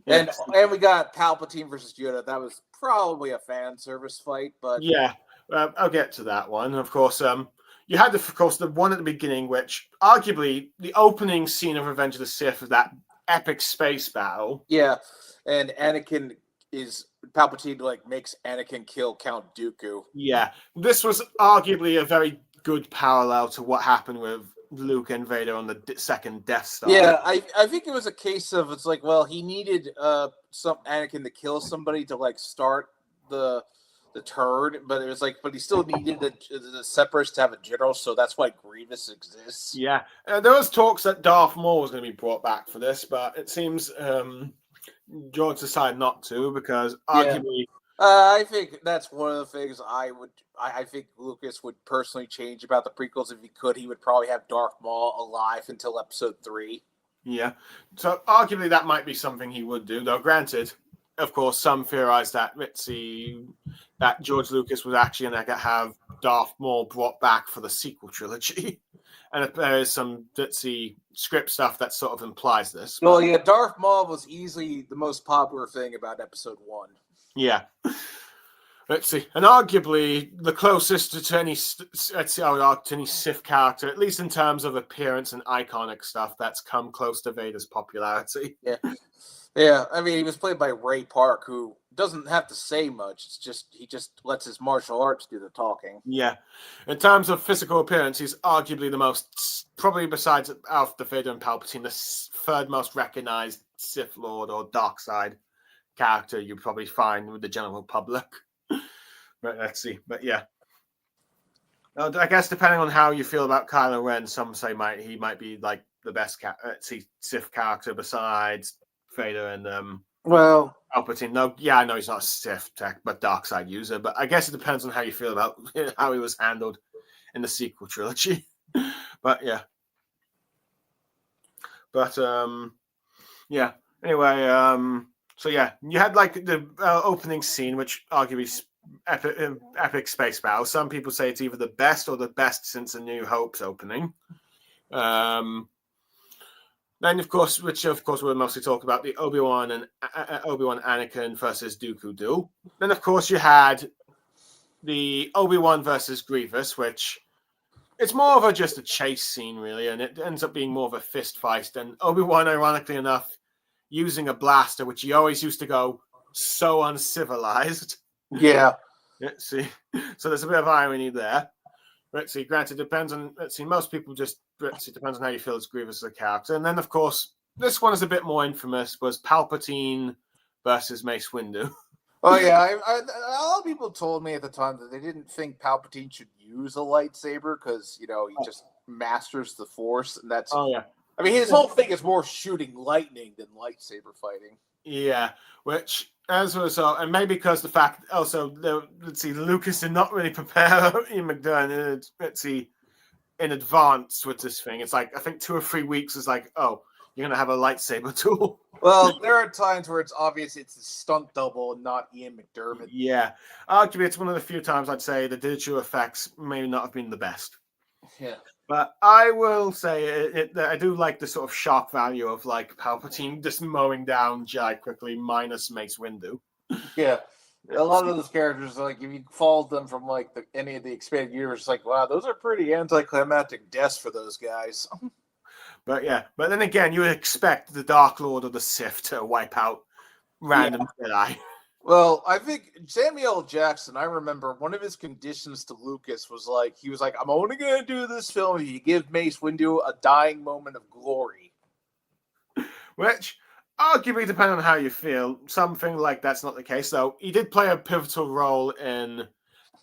And we got Palpatine versus Yoda. That was probably a fan service fight, but yeah, I'll get to that one. Of course, you had the one at the beginning, which arguably the opening scene of Revenge of the Sith was that epic space battle. Yeah, and Anakin Palpatine like makes Anakin kill Count Dooku. Yeah, this was arguably a very good parallel to what happened with Luke and Vader on the second Death Star. Yeah, I think it was a case of it's like, well, he needed some Anakin to kill somebody to like start the turn, but it was like, but he still needed the Separatists to have a general, so that's why Grievous exists. Yeah, there was talks that Darth Maul was going to be brought back for this, but it seems George decided not to because arguably. I think that's one of the things I think Lucas would personally change about the prequels. If he could, he would probably have Darth Maul alive until Episode 3. Yeah, so arguably that might be something he would do, though granted, of course, some theorize that that George Lucas was actually going to have Darth Maul brought back for the sequel trilogy. And there is some script stuff that sort of implies this. Well, yeah, Darth Maul was easily the most popular thing about Episode 1. Yeah. Let's see. And arguably the closest to any Sith character, at least in terms of appearance and iconic stuff, that's come close to Vader's popularity. Yeah. Yeah, I mean, he was played by Ray Park, who doesn't have to say much. It's just he just lets his martial arts do the talking. Yeah. In terms of physical appearance, he's arguably the most, probably besides Darth Vader and Palpatine, the third most recognized Sith Lord or dark side character you probably find with the general public. But let's see. But yeah. I guess depending on how you feel about Kylo Ren, some say he might be like the best Sith character besides Vader and Palpatine. No, yeah, I know he's not a Sith tech, but dark side user. But I guess it depends on how you feel about how he was handled in the sequel trilogy. But yeah. But yeah. Anyway, so yeah, you had like the opening scene, which arguably epic space battle. Some people say it's either the best or the best since A New Hope's opening. Then, of course, we'll mostly talk about the Obi-Wan Anakin versus Dooku duel. Then, of course, you had the Obi-Wan versus Grievous, which it's more of just a chase scene, really, and it ends up being more of a fist fight. And Obi-Wan, ironically enough, using a blaster, which he always used to go so uncivilized. Yeah. Let's see. So there's a bit of irony there. Let's see. Granted, depends on. Let's see. Most people just. Let's see. Depends on how you feel as Grievous as a character. And then, of course, this one is a bit more infamous. Was Palpatine versus Mace Windu? Oh yeah, a lot of people told me at the time that they didn't think Palpatine should use a lightsaber because he just masters the Force, and that's. Oh yeah. I mean, his whole thing is more shooting lightning than lightsaber fighting. Yeah, which as a result, and maybe because the fact also, let's see, Lucas did not really prepare Ian McDiarmid, in advance with this thing. It's like, I think 2 or 3 weeks is like, oh, you're going to have a lightsaber tool. Well, there are times where it's obvious it's a stunt double and not Ian McDiarmid. Yeah. Arguably, it's one of the few times I'd say the digital effects may not have been the best. Yeah. But I will say I do like the sort of shock value of like Palpatine just mowing down Jedi quickly minus Mace Windu. Yeah. A lot of those characters, like if you followed them from like any of the expanded universe, like wow, those are pretty anticlimactic deaths for those guys. But yeah, but then again, you would expect the Dark Lord of the Sith to wipe out random Jedi. Well, I think Samuel L. Jackson, I remember one of his conditions to Lucas was like, he was like, I'm only going to do this film if you give Mace Windu a dying moment of glory. Which, arguably, depending on how you feel, something like that's not the case, though. He did play a pivotal role in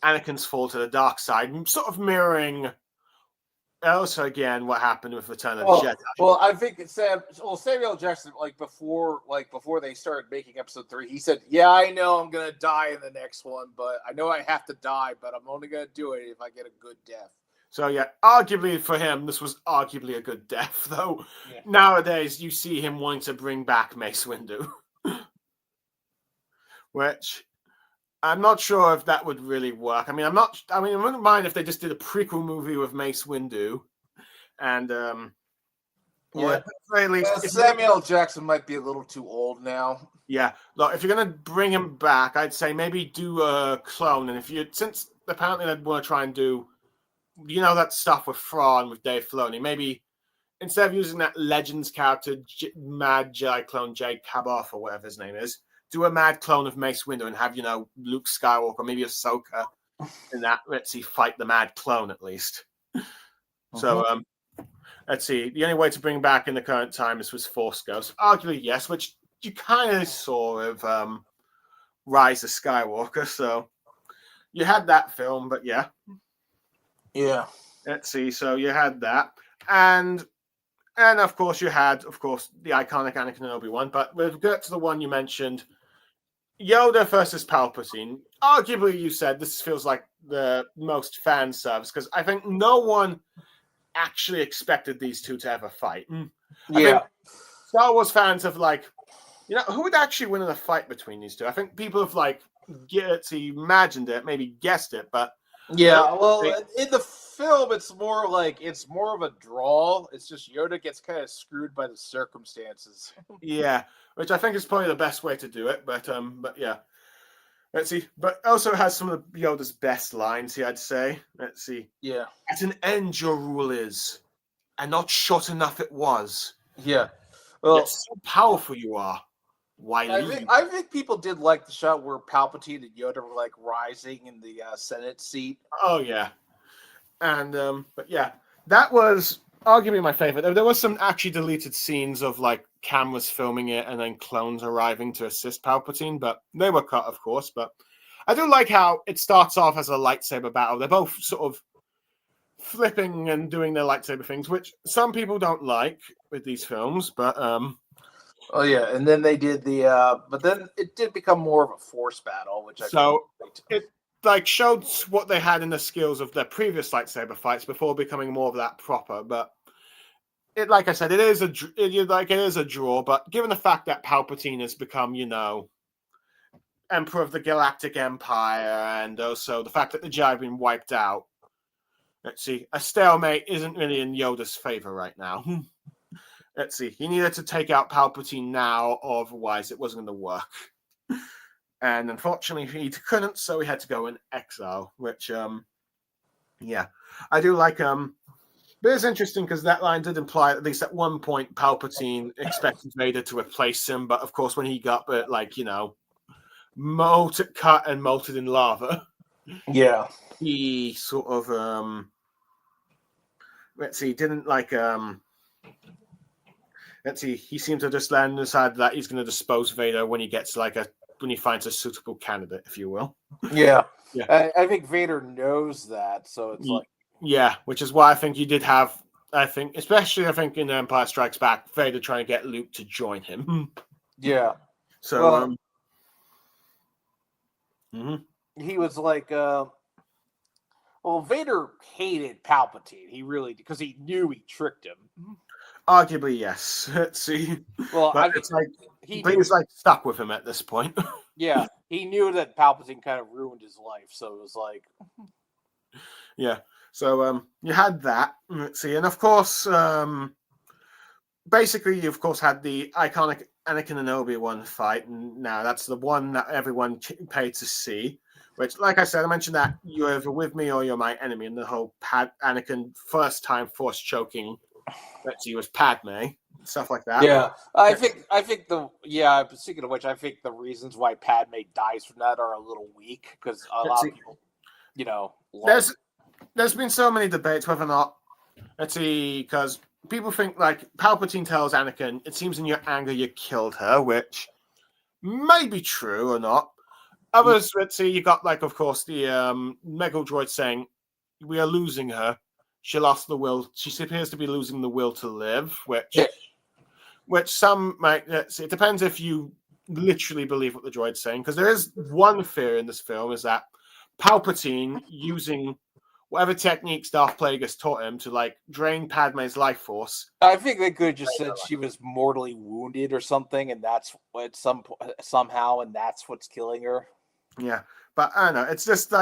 Anakin's fall to the dark side, sort of mirroring also again what happened with Return of the Jedi. Well, I think Samuel L. Jackson, before they started making Episode 3, he said, "Yeah, I know I'm gonna die in the next one, but I know I have to die, but I'm only gonna do it if I get a good death." So yeah, arguably for him, this was arguably a good death, though. Yeah. Nowadays, you see him wanting to bring back Mace Windu, which I'm not sure if that would really work. I wouldn't mind if they just did a prequel movie with Mace Windu, and at the very least, Samuel L. Jackson might be a little too old now. Yeah, look, if you're gonna bring him back, I'd say maybe do a clone, and since apparently they want to try and do, that stuff with Thrawn with Dave Filoni, maybe instead of using that Legends character, Mad Jedi clone Jay Kaboff or whatever his name is. do a mad clone of Mace Windu and have, Luke Skywalker, maybe Ahsoka in that, let's see, fight the mad clone at least. So, let's see, the only way to bring back in the current time was Force Ghost. Arguably, yes, which you kind of saw of Rise of Skywalker, so you had that film, but yeah. Yeah. Let's see, so you had that. And of course you had, the iconic Anakin and Obi-Wan, but we'll get to the one you mentioned, Yoda versus Palpatine. Arguably, you said this feels like the most fan service, because I think no one actually expected these two to ever fight. I think Star Wars fans have who would actually win in a fight between these two? I think people have imagined it, maybe guessed it, but in the film, it's more of a draw. It's just Yoda gets kind of screwed by the circumstances. Yeah, which I think is probably the best way to do it. But yeah, let's see. But also has some of Yoda's best lines here, I'd say. Let's see. Yeah. At an end, your rule is, and not short enough it was. Yeah. Well, yet so powerful you are. Why I think people did like the shot where Palpatine and Yoda were rising in the Senate seat. Oh yeah, and but yeah, that was arguably my favorite. There was some actually deleted scenes of cameras filming it and then clones arriving to assist Palpatine, but they were cut, of course. But I do like how it starts off as a lightsaber battle. They're both sort of flipping and doing their lightsaber things, which some people don't like with these films, but Oh yeah, and then they did but then it did become more of a force battle, which it showed what they had in the skills of their previous lightsaber fights before becoming more of that proper. But it, like I said, it is a draw. But given the fact that Palpatine has become, Emperor of the Galactic Empire, and also the fact that the Jedi have been wiped out, let's see, a stalemate isn't really in Yoda's favor right now. Let's see. He needed to take out Palpatine now, otherwise it wasn't going to work. And unfortunately, he couldn't, so he had to go in exile, which, yeah. I do like, but it's interesting because that line did imply, at least at one point, Palpatine expected Vader to replace him, but of course, when he got, cut and melted in lava, yeah, he sort of, let's see, didn't let's see. He seemed to just land and decide that he's going to dispose Vader when he gets when he finds a suitable candidate, if you will. Yeah, yeah. I think Vader knows that, so it's which is why I think you did have. Especially in Empire Strikes Back, Vader trying to get Luke to join him. Yeah. So, he was Vader hated Palpatine. He really, because he knew he tricked him. Arguably, yes. Let's see. Well, he was stuck with him at this point. Yeah, he knew that Palpatine kind of ruined his life, so it was yeah. So you had that. Let's see, and of course, basically, you of course had the iconic Anakin and Obi-Wan fight, and now that's the one that everyone paid to see. Which, like I said, I mentioned that you're either with me or you're my enemy, and the whole Anakin first time force choking. Let's see, was Padme, stuff like that. Yeah, I think speaking of which, I think the reasons why Padme dies from that are a little weak because a lot of people, there's been so many debates whether or not, let's see, because people think Palpatine tells Anakin, it seems in your anger you killed her, which may be true or not. Others, let's see, you got of course the Mega Droid saying we are losing her. She lost the will. She appears to be losing the will to live, which some might. It depends if you literally believe what the droid's saying, because there is one theory in this film is that Palpatine using whatever techniques Darth Plagueis taught him to drain Padme's life force. I think they could have just said she was mortally wounded or something, and that's what somehow, and that's what's killing her. Yeah, but I don't know. It's just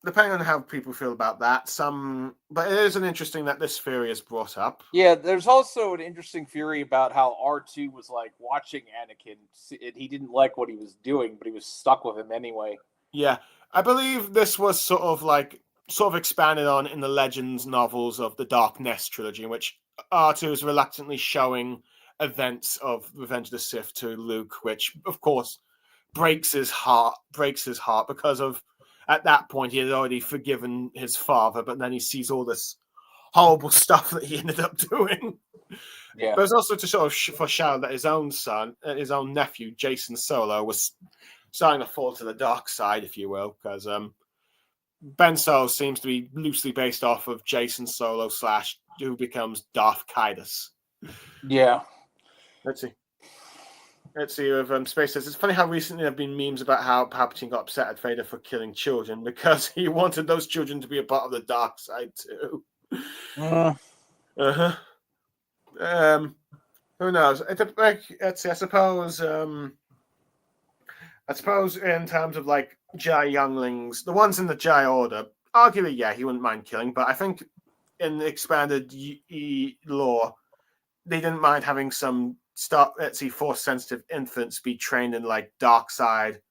depending on how people feel about that, but it is an interesting that this theory is brought up. Yeah, there's also an interesting theory about how R2 was watching Anakin. He didn't like what he was doing, but he was stuck with him anyway. Yeah, I believe this was sort of expanded on in the Legends novels of the Dark Nest trilogy, in which R2 is reluctantly showing events of Revenge of the Sith to Luke, which, of course, breaks his heart because of, at that point, he had already forgiven his father, but then he sees all this horrible stuff that he ended up doing. Yeah. But it's also to sort of foreshadow that his own son, his own nephew, Jason Solo, was starting to fall to the dark side, if you will, because Ben Solo seems to be loosely based off of Jason Solo / who becomes Darth Kaidos. Yeah. Let's see with Space says, it's funny how recently there have been memes about how Palpatine got upset at Vader for killing children because he wanted those children to be a part of the dark side too. Who knows? Let's see. I suppose in terms of like Jedi younglings, the ones in the Jedi Order, arguably, yeah, he wouldn't mind killing. But I think in the expanded lore, they didn't mind having some force-sensitive infants be trained in like dark side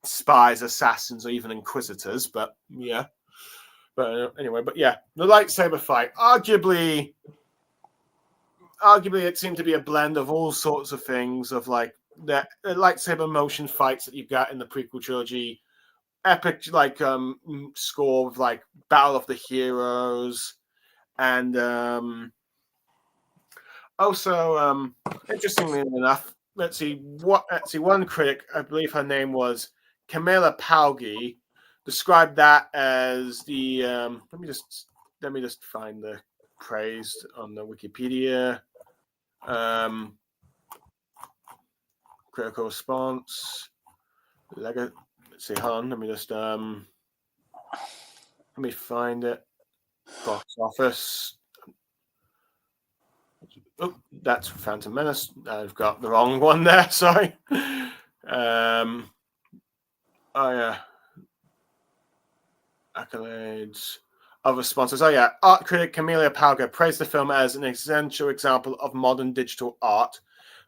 spies, assassins, or even inquisitors. But yeah. But anyway, the lightsaber fight, arguably it seemed to be a blend of all sorts of things, of like the lightsaber motion fights that you've got in the prequel trilogy, epic like score of like Battle of the Heroes, and also interestingly enough, let's see, one critic, I believe her name was Camilla Palgi, described that as the let me just find the praise on the Wikipedia. Critical response. Let's see, hold on. Let me find it. Box office. Oh, that's Phantom Menace. I've got the wrong one there. Sorry. Oh yeah. Accolades. Other sponsors. Oh yeah. Art critic Camilla Palga praised the film as an essential example of modern digital art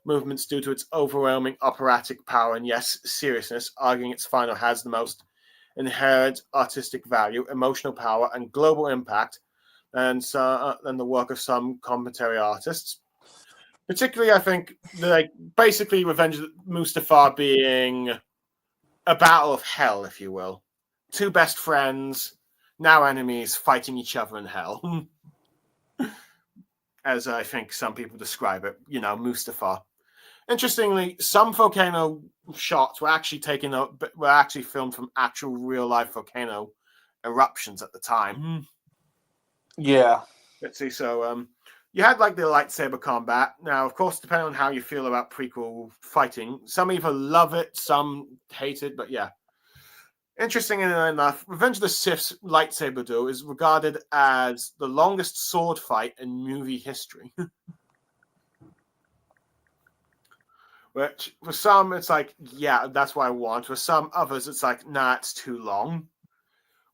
movements due to its overwhelming operatic power and, yes, seriousness, arguing its final has the most inherent artistic value, emotional power, and global impact than the work of some commentary artists. Particularly, I think, basically Revenge of Mustafar being a battle of hell, if you will. Two best friends, now enemies, fighting each other in hell. As I think some people describe it, Mustafar. Interestingly, some volcano shots were actually filmed from actual real life volcano eruptions at the time. Yeah. Let's see. So, you had like the lightsaber combat. Now, of course, depending on how you feel about prequel fighting, some either love it, some hate it. But yeah, interesting enough, Revenge of the Sith's lightsaber duel is regarded as the longest sword fight in movie history. Which for some it's like, yeah, that's what I want. For some others, it's like, nah, it's too long.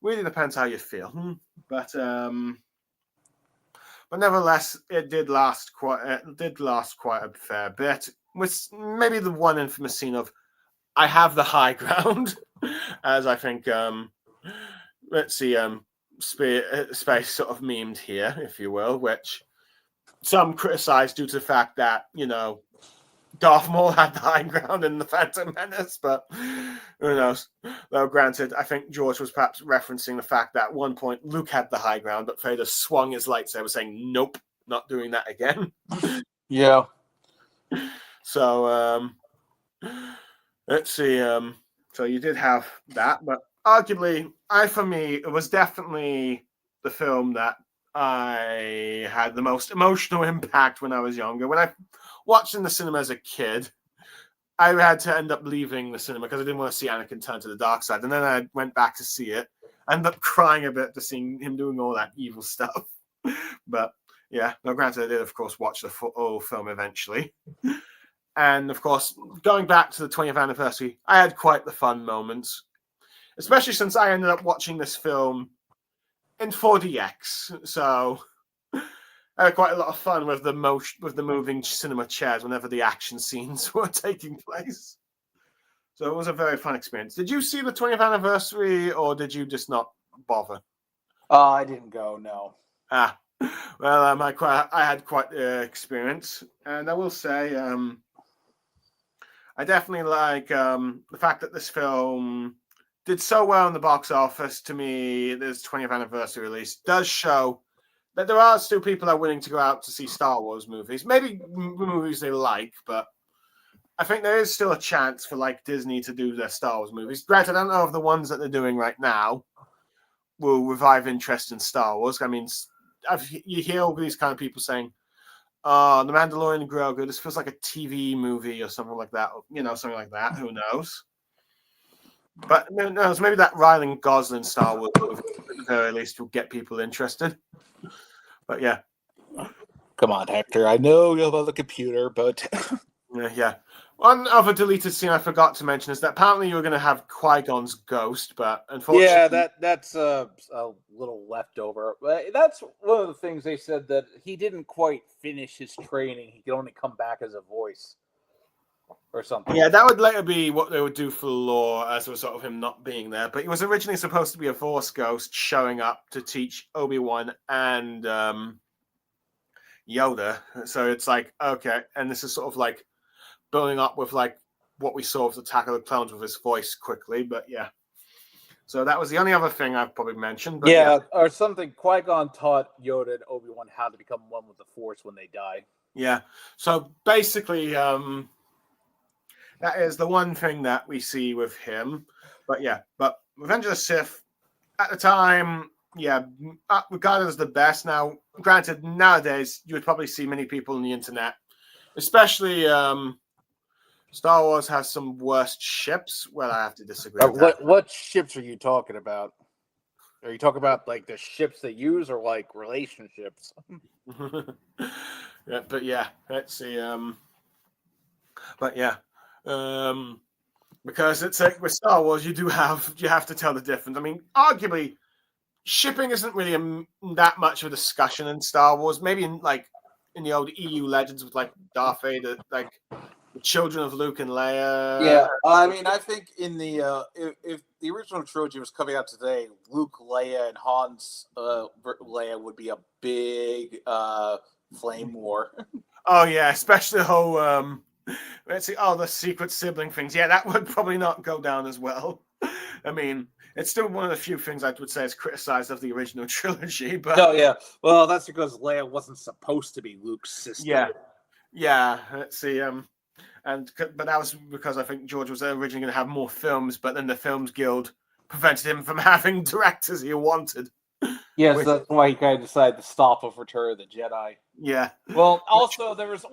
Really depends how you feel. But nevertheless, it did last quite a fair bit. With maybe the one infamous scene of I have the high ground, as I think let's see, Space sort of memed here, if you will, which some criticized due to the fact that, Darth Maul had the high ground in the Phantom Menace, but who knows? Though granted, I think George was perhaps referencing the fact that at one point Luke had the high ground, but Vader swung his lightsaber saying, nope, not doing that again. Yeah. So, let's see. So you did have that, but arguably, for me, it was definitely the film that I had the most emotional impact when I was younger. When I watched in the cinema as a kid, I had to end up leaving the cinema because I didn't want to see Anakin turn to the dark side. And then I went back to see it. I ended up crying a bit to seeing him doing all that evil stuff. But yeah, no, granted, I did, of course, watch the full film eventually. And of course, going back to the 20th anniversary, I had quite the fun moments, especially since I ended up watching this film in 4DX. So I had quite a lot of fun with the moving cinema chairs whenever the action scenes were taking place. So it was a very fun experience. Did you see the 20th anniversary, or did you just not bother? I didn't go, no. Well, I had quite the experience, and I will say, I definitely like the fact that this film did so well in the box office. To me, this 20th anniversary release does show that there are still people that are willing to go out to see Star Wars movies. Maybe movies they like, but I think there is still a chance for like Disney to do their Star Wars movies. Granted, I don't know if the ones that they're doing right now will revive interest in Star Wars. I mean, you hear all these kind of people saying, "Oh, The Mandalorian and Grogu, this feels like a TV movie or something like that." Something like that. Who knows? But who knows? Maybe that Ryan Gosling Star Wars movie, at the very least, will get people interested. But yeah. Come on, Hector. I know you're on the computer, but Yeah. One other deleted scene I forgot to mention is that apparently you were going to have Qui-Gon's ghost, but unfortunately, yeah, that's a little leftover. But that's one of the things they said, that he didn't quite finish his training. He could only come back as a voice or something. Yeah, that would later be what they would do for lore as a result of him not being there. But he was originally supposed to be a Force ghost showing up to teach Obi-Wan and Yoda. So it's like, okay, and this is sort of like building up with like what we saw with Attack of the Clones with his voice quickly. But yeah, so that was the only other thing I've probably mentioned. But yeah, or something. Qui-Gon taught Yoda and Obi-Wan how to become one with the Force when they die. Yeah, so basically, that is the one thing that we see with him. But yeah, but Revenge of the Sith at the time, yeah, regarded as the best. Now, granted, nowadays you would probably see many people on the internet, especially Star Wars has some worst ships. Well, I have to disagree with that. What ships are you talking about? Are you talking about like the ships they use, or like relationships? Yeah, but yeah, let's see. But yeah, because it's like with Star Wars, you have to tell the difference. I mean, arguably, shipping isn't really that much of a discussion in Star Wars. Maybe in the old EU Legends with like Darth Vader, like the children of Luke and Leia. Yeah, I mean, I think in the if the original trilogy was coming out today, Luke, Leia, and Han's Leia would be a big flame war. Oh yeah, especially the whole let's see, the secret sibling things. Yeah, that would probably not go down as well. I mean, it's still one of the few things I would say is criticized of the original trilogy. But oh yeah, well, that's because Leia wasn't supposed to be Luke's sister. Yeah. Let's see, but that was because I think George was originally going to have more films, but then the Films Guild prevented him from having directors he wanted. Yes, that's why he kind of decided to stop with Return of the Jedi. Yeah. Well, also there was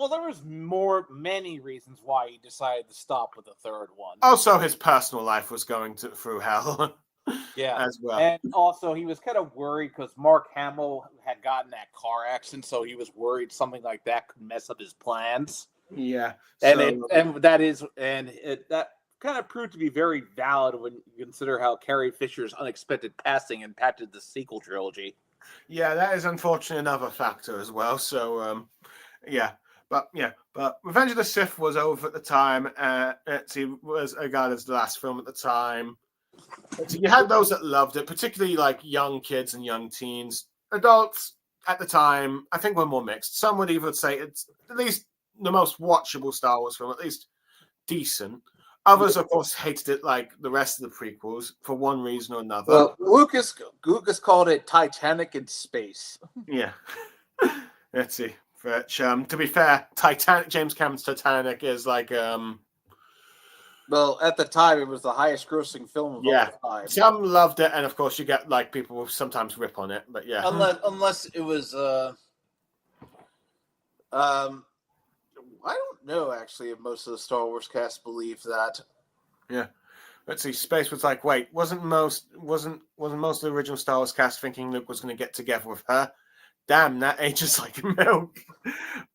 many reasons why he decided to stop with the third one. Also, his personal life was going through hell. Yeah, as well. And also, he was kind of worried because Mark Hamill had gotten that car accident, so he was worried something like that could mess up his plans. Yeah, that kind of proved to be very valid when you consider how Carrie Fisher's unexpected passing impacted the sequel trilogy. Yeah, that is unfortunately another factor as well. So, but Revenge of the Sith was over at the time. It was regarded as the last film at the time. You had those that loved it, particularly like young kids and young teens. Adults at the time, I think, were more mixed. Some would even say it's at least the most watchable Star Wars film, at least decent. Others, of course, hated it like the rest of the prequels for one reason or another. Well, Lucas called it Titanic in space. Yeah. Let's see. Which, to be fair, James Cameron's Titanic is like well, at the time, it was the highest-grossing film of all time. Some loved it, and of course, you get like people will sometimes rip on it, but yeah. Unless it was, I don't know actually if most of the Star Wars cast believed that. Yeah. Let's see. Space was like, wait, wasn't most of the original Star Wars cast thinking Luke was going to get together with her? Damn, that ages like milk.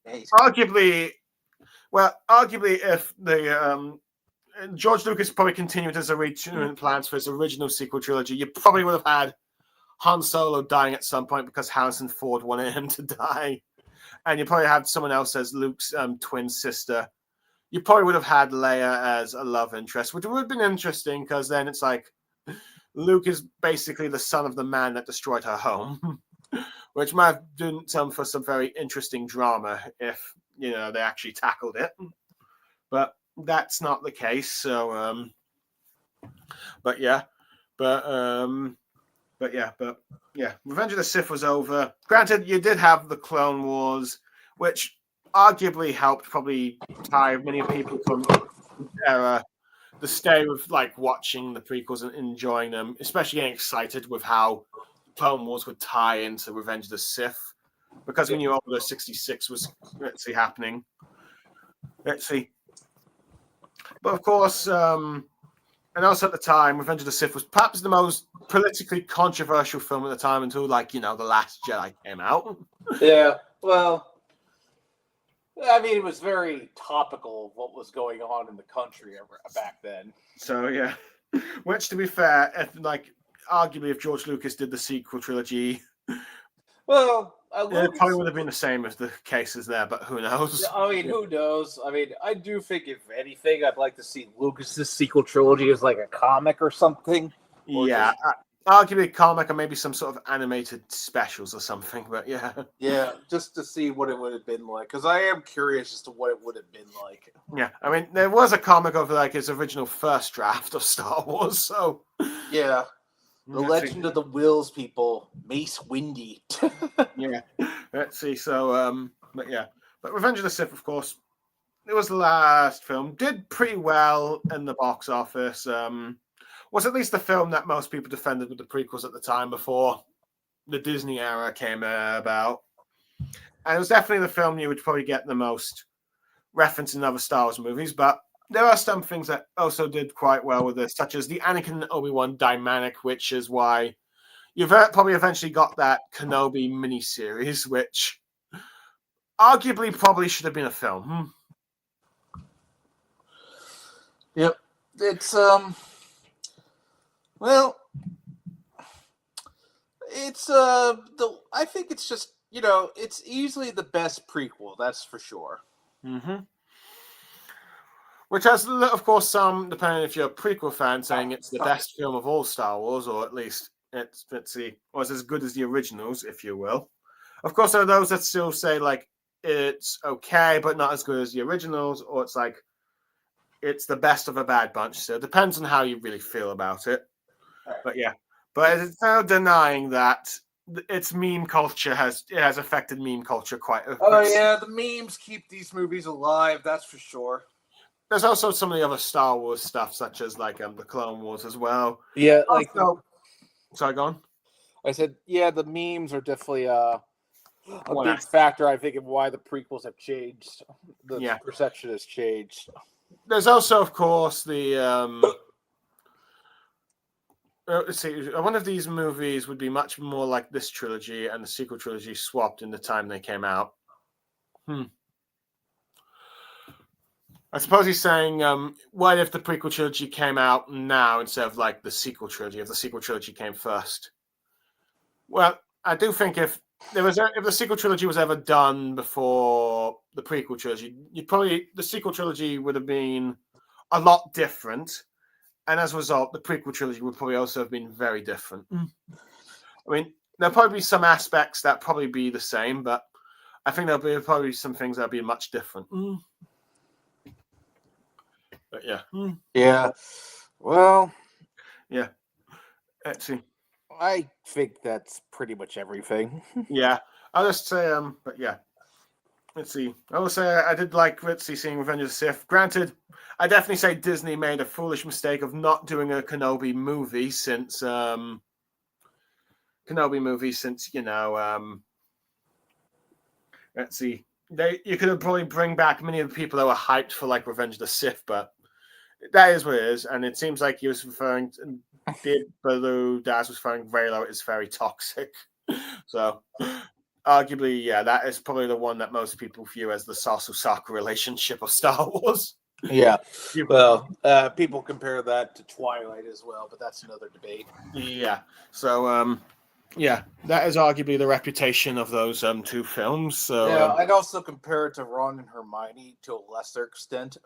Arguably, if the George Lucas probably continued his original plans for his original sequel trilogy, you probably would have had Han Solo dying at some point because Harrison Ford wanted him to die. And you probably had someone else as Luke's twin sister. You probably would have had Leia as a love interest, which would have been interesting because then it's like Luke is basically the son of the man that destroyed her home, which might have done some for some very interesting drama if, they actually tackled it. But that's not the case. So, but yeah, Revenge of the Sith was over. Granted, you did have the Clone Wars, which arguably helped probably tie many people from the era to stay with like watching the prequels and enjoying them, especially getting excited with how Clone Wars would tie into Revenge of the Sith, because we knew Order 66 was happening. Let's see. But of course, and also at the time, Revenge of the Sith was perhaps the most politically controversial film at the time until, like, The Last Jedi came out. Yeah, well, I mean, it was very topical of what was going on in the country back then. So, yeah. Which, to be fair, arguably if George Lucas did the sequel trilogy, well, it probably would have been the same as the cases there, but who knows? I mean, who knows? I mean, I do think, if anything, I'd like to see Lucas's sequel trilogy as like a comic or something. Yeah, arguably a comic or maybe some sort of animated specials or something, but yeah. Yeah, just to see what it would have been like, because I am curious as to what it would have been like. Yeah, I mean, there was a comic of like his original first draft of Star Wars, so... Yeah. The Legend of the Wills people, Mace Windy. Yeah, let's see. So, but Revenge of the Sith, of course, it was the last film. Did pretty well in the box office. Was at least the film that most people defended with the prequels at the time before the Disney era came about. And it was definitely the film you would probably get the most reference in other Star Wars movies, but there are some things that also did quite well with this, such as the Anakin and Obi-Wan dynamic, which is why you've probably eventually got that Kenobi miniseries, which arguably probably should have been a film. Yep. It's, well, it's, I think it's just, it's easily the best prequel, that's for sure. Mm-hmm. Which has, of course, some, depending if you're a prequel fan, saying it's the best film of all Star Wars, or at least it's as good as the originals, if you will. Of course, there are those that still say, like, it's okay, but not as good as the originals, or it's like, it's the best of a bad bunch. So it depends on how you really feel about it. But yeah. But it's no denying that its meme culture has affected meme culture quite a bit. Oh, yeah, the memes keep these movies alive, that's for sure. There's also some of the other Star Wars stuff, such as like the Clone Wars as well. Yeah, like sorry, go on. I said, yeah, the memes are definitely a big factor, I think, of why the prequels have changed. The perception has changed. There's also, of course, the let's see. One of these movies would be much more like this trilogy, and the sequel trilogy swapped in the time they came out. I suppose he's saying, what if the prequel trilogy came out now instead of like the sequel trilogy? If the sequel trilogy came first, well, I do think if the sequel trilogy was ever done before the prequel trilogy, the sequel trilogy would have been a lot different, and as a result, the prequel trilogy would probably also have been very different. I mean, there'll probably be some aspects that probably be the same, but I think there'll be probably some things that'll be much different. But yeah. Yeah. Well. Yeah. Let's see. I think that's pretty much everything. Yeah. I'll just say, but yeah. Let's see. I will say I did like seeing Revenge of the Sith. Granted, I definitely say Disney made a foolish mistake of not doing a Kenobi movie since let's see. You could have probably bring back many of the people that were hyped for like Revenge of the Sith, but that is what it is, and it seems like he was referring to Baloo Daz was referring very low. It's very toxic. So arguably, yeah, that is probably the one that most people view as the Sasu-Saka relationship of Star Wars. Yeah. Well, people compare that to Twilight as well, but that's another debate. Yeah. So yeah, that is arguably the reputation of those two films. So yeah, I'd also compare it to Ron and Hermione to a lesser extent.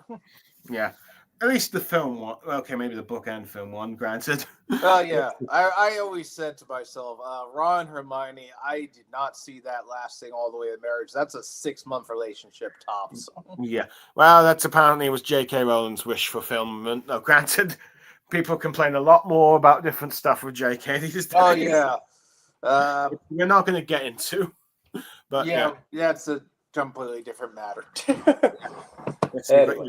Yeah. At least the film one. Okay, maybe the book and film one, granted. Yeah. I always said to myself, Ron and Hermione, I did not see that lasting all the way to marriage. That's a 6-month relationship tops. Yeah. Well, that's apparently was J.K. Rowling's wish fulfillment. No, granted, people complain a lot more about different stuff with J.K. these days. Oh, yeah. We're not going to get into. But yeah, it's a completely different matter. Anyway.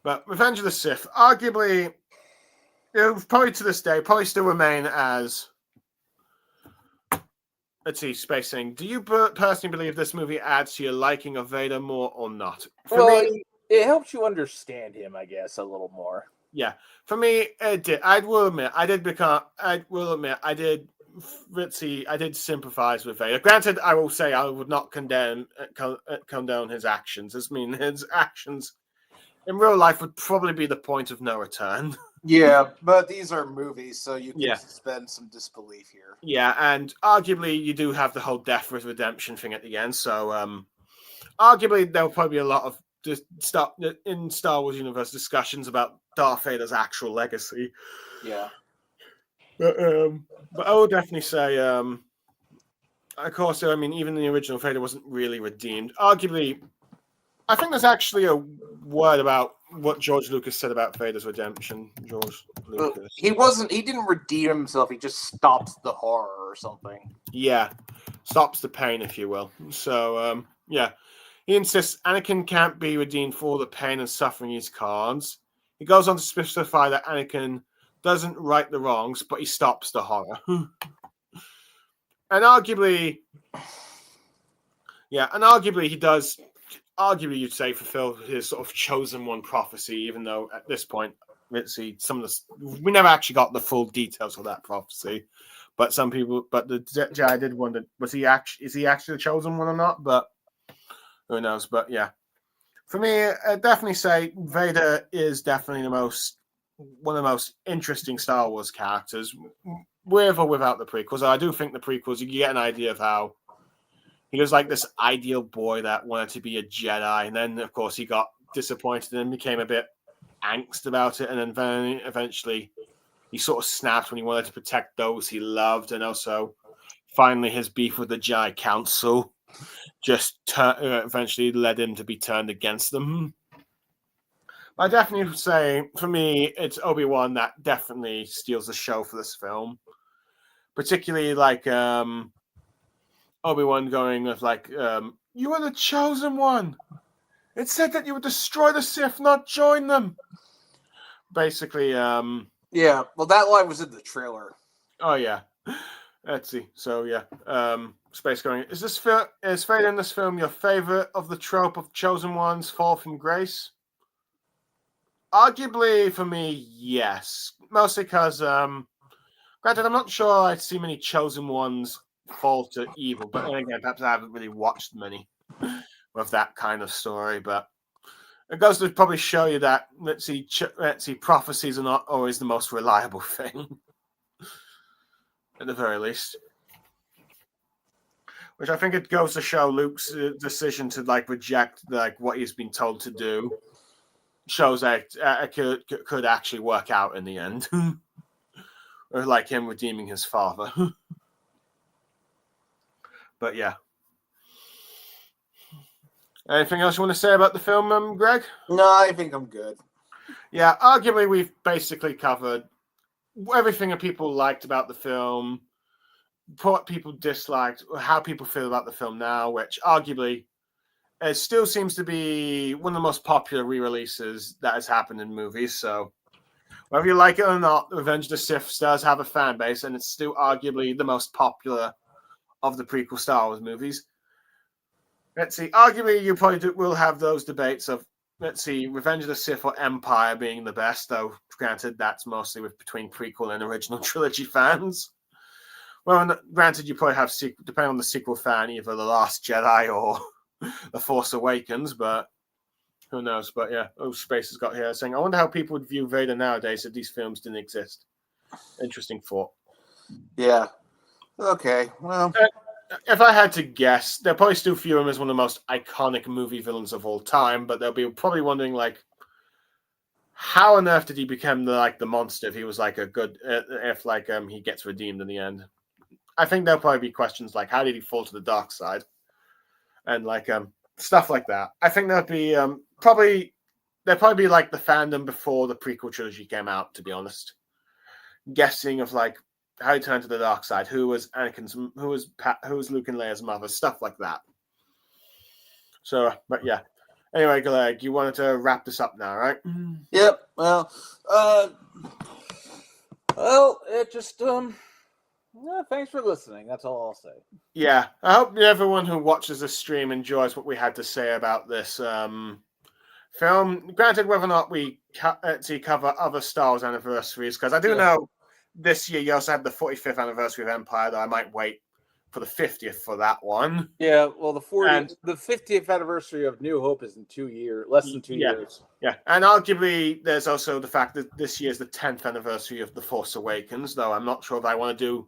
But Revenge of the Sith, arguably, probably to this day, probably still remain as. Let's see, spacing. Do you personally believe this movie adds to your liking of Vader more or not? For me, it helps you understand him, I guess, a little more. Yeah, for me, it did. I will admit, I did sympathize with Vader. Granted, I will say I would not condone his actions. His actions in real life would probably be the point of no return. Yeah, but these are movies, so you can suspend some disbelief here. Yeah, and arguably you do have the whole death with redemption thing at the end, so arguably there'll probably be a lot of in Star Wars universe discussions about Darth Vader's actual legacy. Yeah. But I would definitely say, of course, even the original Vader wasn't really redeemed. Arguably, I think there's actually a word about what George Lucas said about Vader's redemption. George Lucas. He didn't redeem himself. He just stops the horror or something. Yeah. Stops the pain, if you will. So, yeah. He insists Anakin can't be redeemed for all the pain and suffering he's caused. He goes on to specify that Anakin doesn't right the wrongs, but he stops the horror. And arguably he does, you'd say, fulfill his sort of chosen one prophecy, even though at this point, let's see, we never actually got the full details of that prophecy. But the Jedi did wonder, is he actually the chosen one or not? But who knows? But yeah, for me, I'd definitely say Vader is definitely one of the most interesting Star Wars characters, with or without the prequels. I do think the prequels, you get an idea of how he was like this ideal boy that wanted to be a Jedi, and then of course he got disappointed and became a bit angst about it, and then eventually he sort of snapped when he wanted to protect those he loved, and also finally his beef with the Jedi Council just eventually led him to be turned against them. I definitely say, for me, it's Obi-Wan that definitely steals the show for this film. Particularly like Obi-Wan going with like, you are the chosen one. It said that you would destroy the Sith, not join them. Basically, yeah, well, that line was in the trailer. Oh, yeah. Let's see. So, yeah. Space going, is Vader in this film your favorite of the trope of chosen ones fall from grace? Arguably, for me, yes. Mostly because, granted, I'm not sure I see many chosen ones fall to evil, but then again, perhaps I haven't really watched many with that kind of story, but it goes to probably show you that, let's see, prophecies are not always the most reliable thing. At the very least. Which I think it goes to show Luke's decision to like reject like what he's been told to do shows that it could actually work out in the end. Or like him redeeming his father. But yeah. Anything else you want to say about the film, Greg? No, I think I'm good. Yeah, arguably we've basically covered everything that people liked about the film, what people disliked, how people feel about the film now, which arguably it still seems to be one of the most popular re-releases that has happened in movies. So whether you like it or not, Revenge of the Sith does have a fan base, and it's still arguably the most popular of the prequel Star Wars movies. Let's see, arguably you probably will have those debates of, let's see, Revenge of the Sith or Empire being the best, though granted that's mostly between prequel and original trilogy fans. Well, granted you probably have, depending on the sequel fan, either The Last Jedi or The Force Awakens, but who knows? But yeah, Space has got here saying, I wonder how people would view Vader nowadays if these films didn't exist. Interesting thought. Yeah. Okay, well... If I had to guess, they'll probably still view him as one of the most iconic movie villains of all time, but they'll be probably wondering, like, how on earth did he become the monster if he was like a good if he gets redeemed in the end? I think there'll probably be questions like how did he fall to the dark side, and stuff like that. I think there'd be probably the fandom before the prequel trilogy came out. To be honest, guessing of how he turned to the dark side, who was Anakin's, who was Luke and Leia's mother, stuff like that. So, but yeah. Anyway, Greg, you wanted to wrap this up now, right? Yep. Well, it just thanks for listening. That's all I'll say. Yeah, I hope everyone who watches this stream enjoys what we had to say about this film. Granted, whether or not we cover other Star Wars anniversaries, because I do know this year you also had the 45th anniversary of Empire, though I might wait for the 50th for that one. Yeah, well, the 50th anniversary of New Hope is in 2 years, less than 2 years. Yeah, and arguably there's also the fact that this year is the 10th anniversary of The Force Awakens, though I'm not sure if I want to do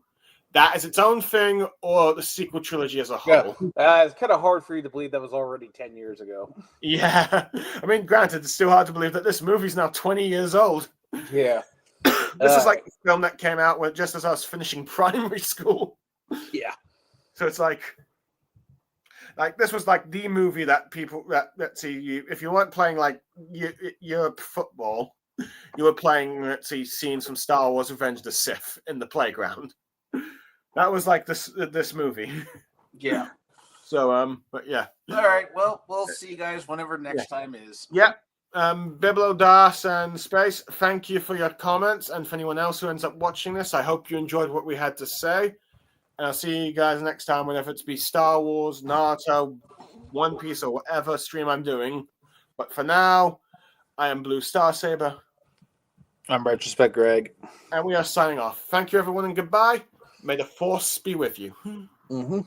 that as its own thing or the sequel trilogy as a whole. It's kind of hard for you to believe that was already 10 years ago. Yeah, I mean, granted, it's still hard to believe that this movie's now 20 years old. Yeah. This is like a film that came out just as I was finishing primary school. Yeah. So it's like this was like the movie that people that see you if you weren't playing Europe football, you were playing seeing some Star Wars Revenge of the Sith in the playground. That was like this movie. Yeah. So but yeah. All right. Well, we'll see you guys whenever next time is. Yeah. Biblo Das and Space, thank you for your comments, and for anyone else who ends up watching this, I hope you enjoyed what we had to say. And I'll see you guys next time, whenever it's be Star Wars, Naruto, One Piece, or whatever stream I'm doing. But for now, I am Blue Star Saber. I'm Retrospect Greg. And we are signing off. Thank you, everyone, and goodbye. May the Force be with you. Mm-hmm.